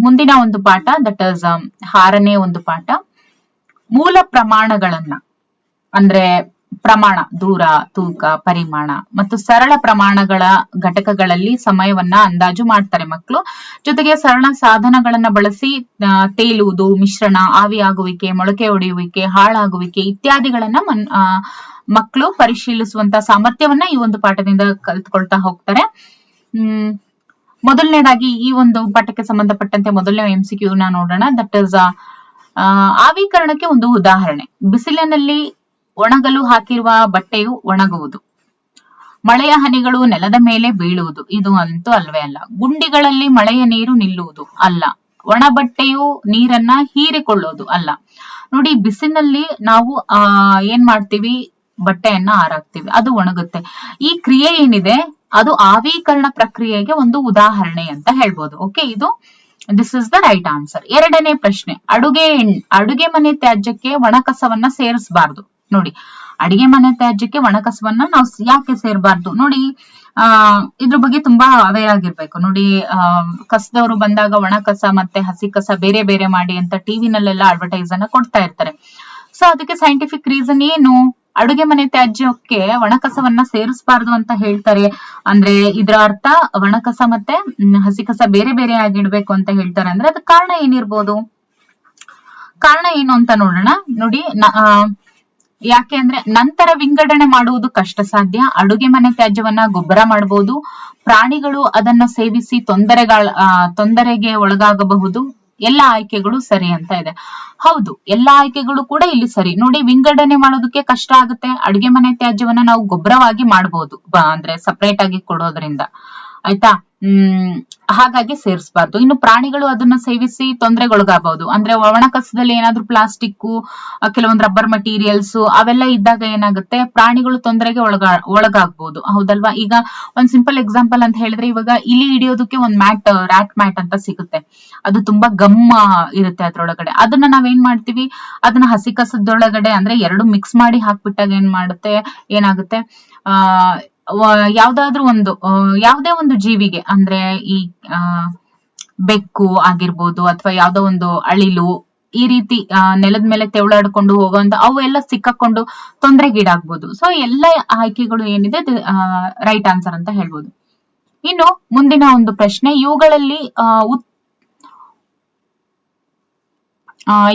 ಮುಂದಿನ ಒಂದು ಪಾಠ ದಟ್ ಇಸ್ 6ನೇ ಒಂದು ಪಾಠ. ಮೂಲ ಪ್ರಮಾಣಗಳನ್ನ ಅಂದ್ರೆ ಪ್ರಮಾಣ, ದೂರ, ತೂಕ, ಪರಿಮಾಣ ಮತ್ತು ಸರಳ ಪ್ರಮಾಣಗಳ ಘಟಕಗಳಲ್ಲಿ ಸಮಯವನ್ನ ಅಂದಾಜು ಮಾಡ್ತಾರೆ ಮಕ್ಕಳು. ಜೊತೆಗೆ ಸರಳ ಸಾಧನಗಳನ್ನ ಬಳಸಿ ತೇಲುವುದು, ಮಿಶ್ರಣ, ಆವಿಯಾಗುವಿಕೆ, ಮೊಳಕೆ ಒಡೆಯುವಿಕೆ, ಹಾಳಾಗುವಿಕೆ ಇತ್ಯಾದಿಗಳನ್ನ ಮಕ್ಕಳು ಪರಿಶೀಲಿಸುವಂತ ಸಾಮರ್ಥ್ಯವನ್ನ ಈ ಒಂದು ಪಾಠದಿಂದ ಕಲ್ತ್ಕೊಳ್ತಾ ಹೋಗ್ತಾರೆ. ಮೊದಲನೇದಾಗಿ ಈ ಒಂದು ಪಾಠಕ್ಕೆ ಸಂಬಂಧಪಟ್ಟಂತೆ ಮೊದಲನೇ MCQ ನ ನೋಡೋಣ. ದಟ್ ಇಸ್ ಆವಿಕರಣಕ್ಕೆ ಒಂದು ಉದಾಹರಣೆ. ಬಿಸಿಲಿನಲ್ಲಿ ಒಣಗಲು ಹಾಕಿರುವ ಬಟ್ಟೆಯು ಒಣಗುವುದು. ಮಳೆಯ ಹನಿಗಳು ನೆಲದ ಮೇಲೆ ಬೀಳುವುದು. ಇದು ಅಂತೂ ಅಲ್ವೇ ಅಲ್ಲ. ಗುಂಡಿಗಳಲ್ಲಿ ಮಳೆಯ ನೀರು ನಿಲ್ಲುವುದು ಅಲ್ಲ. ಒಣ ಬಟ್ಟೆಯು ನೀರನ್ನ ಹೀರಿಕೊಳ್ಳೋದು ಅಲ್ಲ. ನೋಡಿ, ಬಿಸಿಲಿನಲ್ಲಿ ನಾವು ಏನ್ ಮಾಡ್ತೀವಿ, ಬಟ್ಟೆಯನ್ನ ಹಾರಾಕ್ತಿವಿ, ಅದು ಒಣಗುತ್ತೆ. ಈ ಕ್ರಿಯೆ ಏನಿದೆ ಅದು ಆವೀಕರಣ ಪ್ರಕ್ರಿಯೆಗೆ ಒಂದು ಉದಾಹರಣೆ ಅಂತ ಹೇಳ್ಬೋದು. Okay, this is the right answer. ಎರಡನೇ ಪ್ರಶ್ನೆ, ಅಡುಗೆ ಮನೆ ತ್ಯಾಜ್ಯಕ್ಕೆ ಒಣಕಸವನ್ನ ಸೇರಿಸಬಾರ್ದು. ನೋಡಿ, ಅಡಿಗೆ ಮನೆ ತ್ಯಾಜ್ಯಕ್ಕೆ ಒಣಕಸವನ್ನ ನಾವು ಯಾಕೆ ಸೇರಬಾರ್ದು? ನೋಡಿ, ಇದ್ರ ಬಗ್ಗೆ ತುಂಬಾ ಅವೇರ್ ಆಗಿರ್ಬೇಕು. ನೋಡಿ, ಕಸದವರು ಬಂದಾಗ ಒಣ ಕಸ ಮತ್ತೆ ಹಸಿ ಕಸ ಬೇರೆ ಬೇರೆ ಮಾಡಿ ಅಂತ ಟಿವಿನಲ್ಲೆಲ್ಲ ಅಡ್ವರ್ಟೈಸ್ ಅನ್ನ ಕೊಡ್ತಾ ಇರ್ತಾರೆ. ಸೊ ಅದಕ್ಕೆ ಸೈಂಟಿಫಿಕ್ ರೀಸನ್ ಏನು? ಅಡುಗೆ ಮನೆ ತ್ಯಾಜ್ಯಕ್ಕೆ ಒಣಕಸವನ್ನ ಸೇರಿಸಬಾರ್ದು ಅಂತ ಹೇಳ್ತಾರೆ ಅಂದ್ರೆ ಇದರ ಅರ್ಥ ಒಣಕಸ ಮತ್ತೆ ಹಸಿ ಕಸ ಬೇರೆ ಬೇರೆ ಆಗಿಡ್ಬೇಕು ಅಂತ ಹೇಳ್ತಾರೆ ಅಂದ್ರೆ ಅದಕ್ಕೆ ಕಾರಣ ಏನಿರ್ಬೋದು? ಕಾರಣ ಏನು ಅಂತ ನೋಡೋಣ. ನೋಡಿ, ಯಾಕೆ ಅಂದ್ರೆ ನಂತರ ವಿಂಗಡಣೆ ಮಾಡುವುದು ಕಷ್ಟ ಸಾಧ್ಯ. ಅಡುಗೆ ಮನೆ ತ್ಯಾಜ್ಯವನ್ನ ಗೊಬ್ಬರ ಮಾಡಬಹುದು. ಪ್ರಾಣಿಗಳು ಅದನ್ನ ಸೇವಿಸಿ ತೊಂದರೆಗೆ ಒಳಗಾಗಬಹುದು. ಎಲ್ಲ ಆಯ್ಕೆಗಳು ಸರಿ ಅಂತ ಇದೆ. ಹೌದು, ಎಲ್ಲ ಆಯ್ಕೆಗಳು ಕೂಡ ಇಲ್ಲಿ ಸರಿ. ನೋಡಿ, ವಿಂಗಡಣೆ ಮಾಡೋದಕ್ಕೆ ಕಷ್ಟ ಆಗುತ್ತೆ. ಅಡುಗೆ ಮನೆ ತ್ಯಾಜ್ಯವನ್ನ ನಾವು ಗೊಬ್ಬರವಾಗಿ ಮಾಡಬಹುದು, ಅಂದ್ರೆ ಸಪರೇಟ್ ಆಗಿ ಕೊಡೋದ್ರಿಂದ. ಆಯ್ತಾ? ಹಾಗಾಗಿ ಸೇರಿಸಬಾರ್ದು. ಇನ್ನು ಪ್ರಾಣಿಗಳು ಅದನ್ನ ಸೇವಿಸಿ ತೊಂದರೆಗೊಳಗಾಗಬಹುದು. ಅಂದ್ರೆ ಒಣ ಕಸದಲ್ಲಿ ಏನಾದ್ರೂ ಪ್ಲಾಸ್ಟಿಕ್, ಕೆಲವೊಂದು ರಬ್ಬರ್ ಮಟೀರಿಯಲ್ಸ್ ಅವೆಲ್ಲ ಇದ್ದಾಗ ಏನಾಗುತ್ತೆ, ಪ್ರಾಣಿಗಳು ತೊಂದರೆಗೆ ಒಳಗಾಗಬಹುದು. ಹೌದಲ್ವಾ? ಈಗ ಒಂದ್ ಸಿಂಪಲ್ ಎಕ್ಸಾಂಪಲ್ ಅಂತ ಹೇಳಿದ್ರೆ, ಇವಾಗ ಇಲಿ ಹಿಡಿಯೋದಕ್ಕೆ ಒಂದ್ ರ್ಯಾಟ್ ಮ್ಯಾಟ್ ಅಂತ ಸಿಗುತ್ತೆ. ಅದು ತುಂಬಾ ಗಮ್ ಇರುತ್ತೆ ಅದ್ರೊಳಗಡೆ. ಅದನ್ನ ನಾವೇನ್ ಮಾಡ್ತೀವಿ, ಅದನ್ನ ಹಸಿ ಕಸದೊಳಗಡೆ ಅಂದ್ರೆ ಎರಡು ಮಿಕ್ಸ್ ಮಾಡಿ ಹಾಕ್ಬಿಟ್ಟಾಗ ಏನಾಗುತ್ತೆ, ಯಾವುದೇ ಒಂದು ಜೀವಿಗೆ ಅಂದ್ರೆ ಈ ಬೆಕ್ಕು ಆಗಿರ್ಬೋದು ಅಥವಾ ಯಾವ್ದೋ ಒಂದು ಅಳಿಲು ಈ ರೀತಿ ನೆಲದ ಮೇಲೆ ತೆವಳಾಡ್ಕೊಂಡು ಹೋಗುವಂತ ಅವು ಎಲ್ಲ ಸಿಕ್ಕಾಕೊಂಡು ತೊಂದರೆಗೀಡಾಗ್ಬೋದು. ಸೊ ಎಲ್ಲ ಆಯ್ಕೆಗಳು ಏನಿದೆ ರೈಟ್ ಆನ್ಸರ್ ಅಂತ ಹೇಳ್ಬೋದು. ಇನ್ನು ಮುಂದಿನ ಒಂದು ಪ್ರಶ್ನೆ,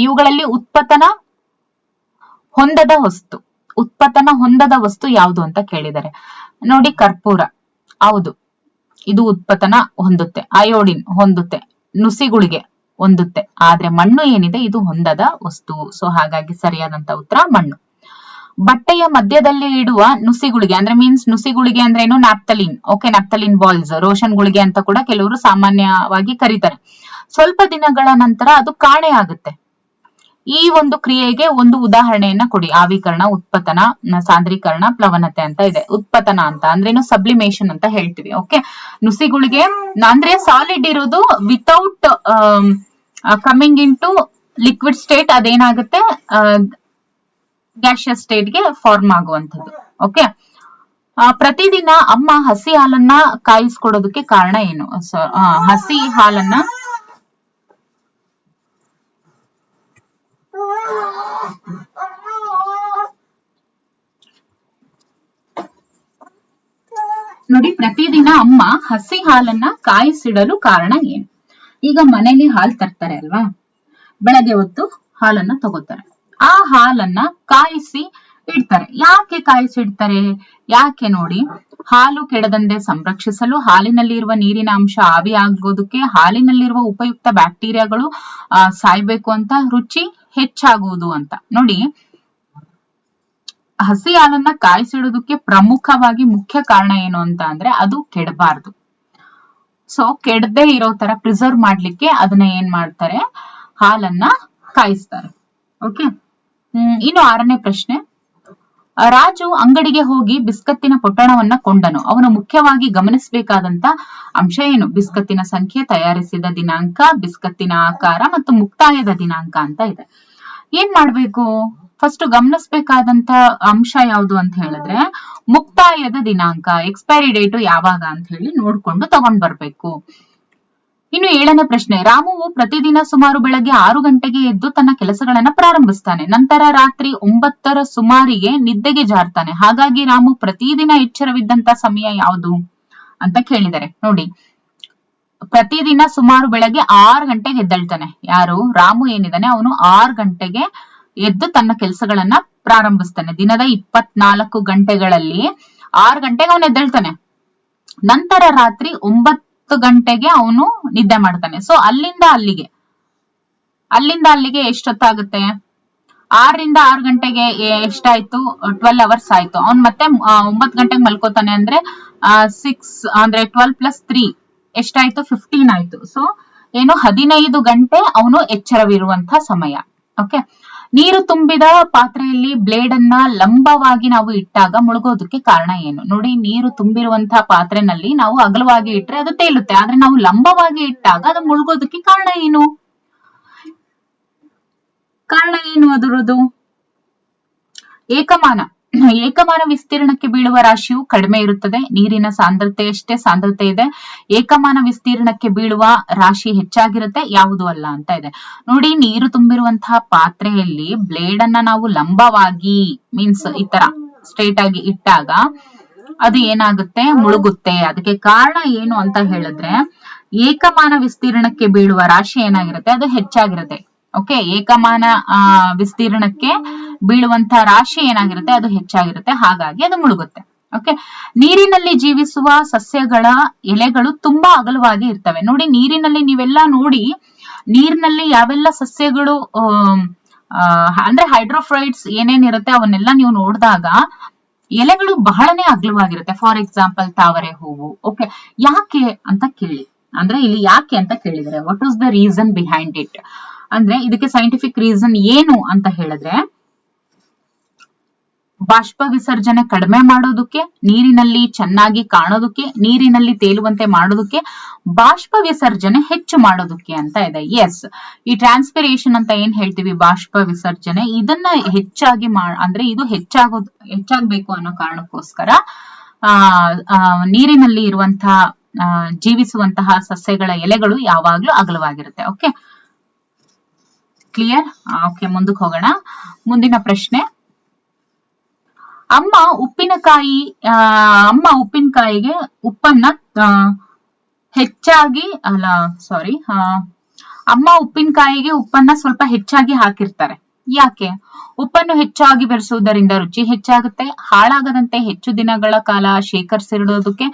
ಇವುಗಳಲ್ಲಿ ಉತ್ಪತನ ಹೊಂದದ ವಸ್ತು ಯಾವುದು ಅಂತ ಕೇಳಿದ್ದಾರೆ. ನೋಡಿ, ಕರ್ಪೂರ, ಹೌದು, ಇದು ಉತ್ಪತನ ಹೊಂದುತ್ತೆ. ಅಯೋಡಿನ್ ಹೊಂದುತ್ತೆ. ನುಸಿಗುಳಿಗೆ ಹೊಂದುತ್ತೆ. ಆದ್ರೆ ಮಣ್ಣು ಏನಿದೆ ಇದು ಹೊಂದದ ವಸ್ತು. ಸೊ ಹಾಗಾಗಿ ಸರಿಯಾದಂತ ಉತ್ತರ ಮಣ್ಣು. ಬಟ್ಟೆಯ ಮಧ್ಯದಲ್ಲಿ ಇಡುವ ನುಸಿಗುಳಿಗೆ ಅಂದ್ರೆ ನುಸಿಗುಳಿಗೆ ಅಂದ್ರೆ ಏನು? Naphthalene. Okay, naphthalene balls, Roshan ಗುಳಿಗೆ ಅಂತ ಕೂಡ ಕೆಲವರು ಸಾಮಾನ್ಯವಾಗಿ ಕರೀತಾರೆ. ಸ್ವಲ್ಪ ದಿನಗಳ ನಂತರ ಅದು ಕಾಣೆ ಆಗುತ್ತೆ. ಈ ಒಂದು ಕ್ರಿಯೆಗೆ ಒಂದು ಉದಾಹರಣೆಯನ್ನ ಕೊಡಿ. ಆವಿಕರಣ, ಉತ್ಪತನ, ಸಾಂದ್ರೀಕರಣ, ಪ್ಲವನತೆ ಅಂತ ಇದೆ. ಉತ್ಪತನ ಅಂತ ಅಂದ್ರೇನು? ಸಬ್ಲಿಮೇಷನ್ ಅಂತ ಹೇಳ್ತೀವಿ. ಓಕೆ, ನುಸಿಗುಳಿಗೆ ಅಂದ್ರೆ ಸಾಲಿಡ್ ಇರೋದು without coming into liquid state ಅದೇನಾಗುತ್ತೆ, ಗ್ಯಾಸಿಯಸ್ ಸ್ಟೇಟ್ ಗೆ ಫಾರ್ಮ್ ಆಗುವಂಥದ್ದು. ಓಕೆ, ಪ್ರತಿದಿನ ಅಮ್ಮ ಹಸಿ ಹಾಲನ್ನ ಕಾಯಿಸ್ಕೊಡೋದಕ್ಕೆ ಕಾರಣ ಏನು? ಹಸಿ ಹಾಲನ್ನ ನೋಡಿ, ಪ್ರತಿದಿನ ಅಮ್ಮ ಹಸಿ ಹಾಲನ್ನ ಕಾಯಿಸಿಡಲು ಕಾರಣ ಏನು? ಈಗ ಮನೇಲಿ ಹಾಲು ತರ್ತಾರೆ ಅಲ್ವಾ, ಬೆಳಗ್ಗೆ ಹೊತ್ತು ಹಾಲನ್ನ ತಗೋತಾರೆ. ಆ ಹಾಲನ್ನ ಕಾಯಿಸಿ ಇಡ್ತಾರೆ. ಯಾಕೆ ಕಾಯಿಸಿ ಇಡ್ತಾರೆ? ಯಾಕೆ ನೋಡಿ, ಹಾಲು ಕೆಡದಂತೆ ಸಂರಕ್ಷಿಸಲು, ಹಾಲಿನಲ್ಲಿ ಇರುವ ನೀರಿನ ಅಂಶ ಆವಿ ಆಗೋದಕ್ಕೆ, ಹಾಲಿನಲ್ಲಿರುವ ಉಪಯುಕ್ತ ಬ್ಯಾಕ್ಟೀರಿಯಾಗಳು ಸಾಯ್ಬೇಕು ಅಂತ, ರುಚಿ ಹೆಚ್ಚಾಗುವುದು ಅಂತ. ನೋಡಿ, ಹಸಿ ಹಾಲನ್ನ ಕಾಯಿಸಿಡೋದಕ್ಕೆ ಪ್ರಮುಖವಾಗಿ ಮುಖ್ಯ ಕಾರಣ ಏನು ಅಂತ ಅಂದ್ರೆ ಅದು ಕೆಡಬಾರ್ದು. ಸೊ ಕೆಡದೆ ಇರೋ ತರ ಪ್ರಿಸರ್ವ್ ಮಾಡ್ಲಿಕ್ಕೆ ಅದನ್ನ ಏನ್ ಮಾಡ್ತಾರೆ, ಹಾಲನ್ನ ಕಾಯಿಸ್ತಾರೆ. ಓಕೆ, ಇನ್ನು 6ನೇ ಪ್ರಶ್ನೆ, ರಾಜು ಅಂಗಡಿಗೆ ಹೋಗಿ ಬಿಸ್ಕತ್ತಿನ ಪೊಟ್ಟಣವನ್ನ ಕೊಂಡನು. ಅವನು ಮುಖ್ಯವಾಗಿ ಗಮನಿಸಬೇಕಾದಂತ ಅಂಶ ಏನು? ಬಿಸ್ಕತ್ತಿನ ಸಂಖ್ಯೆ, ತಯಾರಿಸಿದ ದಿನಾಂಕ, ಬಿಸ್ಕತ್ತಿನ ಆಕಾರ ಮತ್ತು ಮುಕ್ತಾಯದ ದಿನಾಂಕ ಅಂತ ಇದೆ. ಏನ್ ಮಾಡ್ಬೇಕು? ಫಸ್ಟ್ ಗಮನಿಸಬೇಕಾದಂತ ಅಂಶ ಯಾವುದು ಅಂತ ಹೇಳಿದ್ರೆ ಮುಕ್ತಾಯದ ದಿನಾಂಕ, ಎಕ್ಸ್ಪೈರಿ ಡೇಟ್ ಯಾವಾಗ ಅಂತ ಹೇಳಿ ನೋಡ್ಕೊಂಡು ತಗೊಂಡ್ ಬರ್ಬೇಕು. ಇನ್ನು 7ನೇ ಪ್ರಶ್ನೆ, ರಾಮುವು ಪ್ರತಿದಿನ ಸುಮಾರು ಬೆಳಗ್ಗೆ 6 ಗಂಟೆಗೆ ಎದ್ದು ತನ್ನ ಕೆಲಸಗಳನ್ನ ಪ್ರಾರಂಭಿಸ್ತಾನೆ. ನಂತರ ರಾತ್ರಿ 9ರ ಸುಮಾರಿಗೆ ನಿದ್ದೆಗೆ ಜಾರ್ತಾನೆ. ಹಾಗಾಗಿ ರಾಮು ಪ್ರತಿದಿನ ಎಚ್ಚರವಿದ್ದಂತ ಸಮಯ ಯಾವುದು ಅಂತ ಕೇಳಿದರೆ ನೋಡಿ, ಪ್ರತಿದಿನ ಸುಮಾರು ಬೆಳಗ್ಗೆ 6 ಗಂಟೆಗೆ ಎದ್ದೇಳ್ತಾನೆ. ಯಾರು? ರಾಮು ಏನಿದಾನೆ ಅವನು 6 ಗಂಟೆಗೆ ಎದ್ದು ತನ್ನ ಕೆಲಸಗಳನ್ನ ಪ್ರಾರಂಭಿಸ್ತಾನೆ. ದಿನದ 24 ಗಂಟೆಗಳಲ್ಲಿ 6 ಗಂಟೆಗೆ ಅವನು ಎದ್ದೇಳ್ತಾನೆ. ನಂತರ ರಾತ್ರಿ 9 ಗಂಟೆಗೆ ಅವನು ನಿದ್ದೆ ಮಾಡ್ತಾನೆ. ಸೊ ಅಲ್ಲಿಂದ ಅಲ್ಲಿಗೆ ಎಷ್ಟೊತ್ತಾಗುತ್ತೆ? 6ರಿಂದ 6 ಗಂಟೆಗೆ ಎಷ್ಟಾಯ್ತು? 12 ಅವರ್ಸ್ ಆಯ್ತು. ಅವ್ನ್ ಮತ್ತೆ 9 ಗಂಟೆಗೆ ಮಲ್ಕೋತಾನೆ ಅಂದ್ರೆ 6 ಅಂದ್ರೆ 12 + 3 ಎಷ್ಟಾಯ್ತು? 15 ಆಯ್ತು. ಸೊ ಏನು 15 ಗಂಟೆ ಅವನು ಎಚ್ಚರವಿರುವಂತ ಸಮಯ. ಓಕೆ. ನೀರು ತುಂಬಿದ ಪಾತ್ರೆಯಲ್ಲಿ ಬ್ಲೇಡ್ ಅನ್ನ ಲಂಬವಾಗಿ ನಾವು ಇಟ್ಟಾಗ ಮುಳುಗೋದಕ್ಕೆ ಕಾರಣ ಏನು? ನೋಡಿ, ನೀರು ತುಂಬಿರುವಂತಹ ಪಾತ್ರೆನಲ್ಲಿ ನಾವು ಅಗಲವಾಗಿ ಇಟ್ರೆ ಅದು ತೇಲುತ್ತೆ, ಆದ್ರೆ ನಾವು ಲಂಬವಾಗಿ ಇಟ್ಟಾಗ ಅದು ಮುಳುಗೋದಕ್ಕೆ ಕಾರಣ ಏನು? ಅದರದ್ದು ಏಕಮಾನ ವಿಸ್ತೀರ್ಣಕ್ಕೆ ಬೀಳುವ ರಾಶಿಯು ಕಡಿಮೆ ಇರುತ್ತದೆ. ನೀರಿನ ಸಾಂದ್ರತೆಯಷ್ಟೇ ಸಾಂದ್ರತೆ ಇದೆ. ಏಕಮಾನ ವಿಸ್ತೀರ್ಣಕ್ಕೆ ಬೀಳುವ ರಾಶಿ ಹೆಚ್ಚಾಗಿರುತ್ತೆ, ಯಾವುದು ಅಲ್ಲ ಅಂತ ಇದೆ. ನೋಡಿ, ನೀರು ತುಂಬಿರುವಂತಹ ಪಾತ್ರೆಯಲ್ಲಿ ಬ್ಲೇಡ್ ಅನ್ನ ನಾವು ಲಂಬವಾಗಿ ಮೀನ್ಸ್ ಈ ತರ ಸ್ಟ್ರೇಟ್ ಆಗಿ ಇಟ್ಟಾಗ ಅದು ಏನಾಗುತ್ತೆ? ಮುಳುಗುತ್ತೆ. ಅದಕ್ಕೆ ಕಾರಣ ಏನು ಅಂತ ಹೇಳಿದ್ರೆ ಏಕಮಾನ ವಿಸ್ತೀರ್ಣಕ್ಕೆ ಬೀಳುವ ರಾಶಿ ಏನಾಗಿರುತ್ತೆ? ಅದು ಹೆಚ್ಚಾಗಿರುತ್ತೆ. ಓಕೆ, ಏಕಮಾನ ವಿಸ್ತೀರ್ಣಕ್ಕೆ ಬೀಳುವಂತ ರಾಶಿ ಏನಾಗಿರುತ್ತೆ? ಅದು ಹೆಚ್ಚಾಗಿರುತ್ತೆ, ಹಾಗಾಗಿ ಅದು ಮುಳುಗುತ್ತೆ. ಓಕೆ. ನೀರಿನಲ್ಲಿ ಜೀವಿಸುವ ಸಸ್ಯಗಳ ಎಲೆಗಳು ತುಂಬಾ ಅಗಲವಾಗಿ ಇರ್ತವೆ. ನೋಡಿ, ನೀರಿನಲ್ಲಿ ನೀವೆಲ್ಲ ನೋಡಿ, ನೀರಿನಲ್ಲಿ ಯಾವೆಲ್ಲ ಸಸ್ಯಗಳು ಅಂದ್ರೆ ಹೈಡ್ರೋಫೈಟ್ಸ್ ಏನೇನಿರುತ್ತೆ ಅವನ್ನೆಲ್ಲ ನೀವು ನೋಡಿದಾಗ ಎಲೆಗಳು ಬಹಳನೇ ಅಗಲವಾಗಿರುತ್ತೆ. ಫಾರ್ ಎಕ್ಸಾಂಪಲ್ ತಾವರೆ ಹೂವು. ಓಕೆ, ಯಾಕೆ ಅಂತ ಕೇಳಿ, ಅಂದ್ರೆ ಇಲ್ಲಿ ಯಾಕೆ ಅಂತ ಕೇಳಿದ್ರೆ what is the reason behind it ಅಂದ್ರೆ ಇದಕ್ಕೆ ಸೈಂಟಿಫಿಕ್ ರೀಸನ್ ಏನು ಅಂತ ಹೇಳಿದ್ರೆ ಬಾಷ್ಪ ವಿಸರ್ಜನೆ ಕಡಿಮೆ ಮಾಡೋದಕ್ಕೆ, ನೀರಿನಲ್ಲಿ ಚೆನ್ನಾಗಿ ಕಾಣೋದಕ್ಕೆ, ನೀರಿನಲ್ಲಿ ತೇಲುವಂತೆ ಮಾಡೋದಕ್ಕೆ, ಬಾಷ್ಪ ವಿಸರ್ಜನೆ ಹೆಚ್ಚು ಮಾಡೋದಕ್ಕೆ ಅಂತ ಇದೆ. ಎಸ್, ಈ ಟ್ರಾನ್ಸ್ಪಿರೇಷನ್ ಅಂತ ಏನ್ ಹೇಳ್ತೀವಿ, ಬಾಷ್ಪ ವಿಸರ್ಜನೆ, ಇದನ್ನ ಹೆಚ್ಚಾಗಿ ಅಂದ್ರೆ ಇದು ಹೆಚ್ಚಾಗಬೇಕು ಅನ್ನೋ ಕಾರಣಕ್ಕೋಸ್ಕರ ನೀರಿನಲ್ಲಿ ಇರುವಂತಹ ಜೀವಿಸುವಂತಹ ಸಸ್ಯಗಳ ಎಲೆಗಳು ಯಾವಾಗ್ಲೂ ಅಗಲವಾಗಿರುತ್ತೆ. Okay, clear? ಓಕೆ, ಮುಂದಕ್ಕೆ ಹೋಗೋಣ. ಮುಂದಿನ ಪ್ರಶ್ನೆ, ಅಮ್ಮ ಉಪ್ಪಿನಕಾಯಿಗೆ ಉಪ್ಪನ್ನ ಸ್ವಲ್ಪ ಹೆಚ್ಚಾಗಿ ಹಾಕಿರ್ತಾರೆ. ಯಾಕೆ? ಉಪ್ಪನ್ನು ಹೆಚ್ಚಾಗಿ ಬೆರೆಸುವುದರಿಂದ ರುಚಿ ಹೆಚ್ಚಾಗುತ್ತೆ. ಹಾಳಾಗದಂತೆ ಹೆಚ್ಚು ದಿನಗಳ ಕಾಲ ಶೇಖರಿಸಿಡೋದಕ್ಕೆ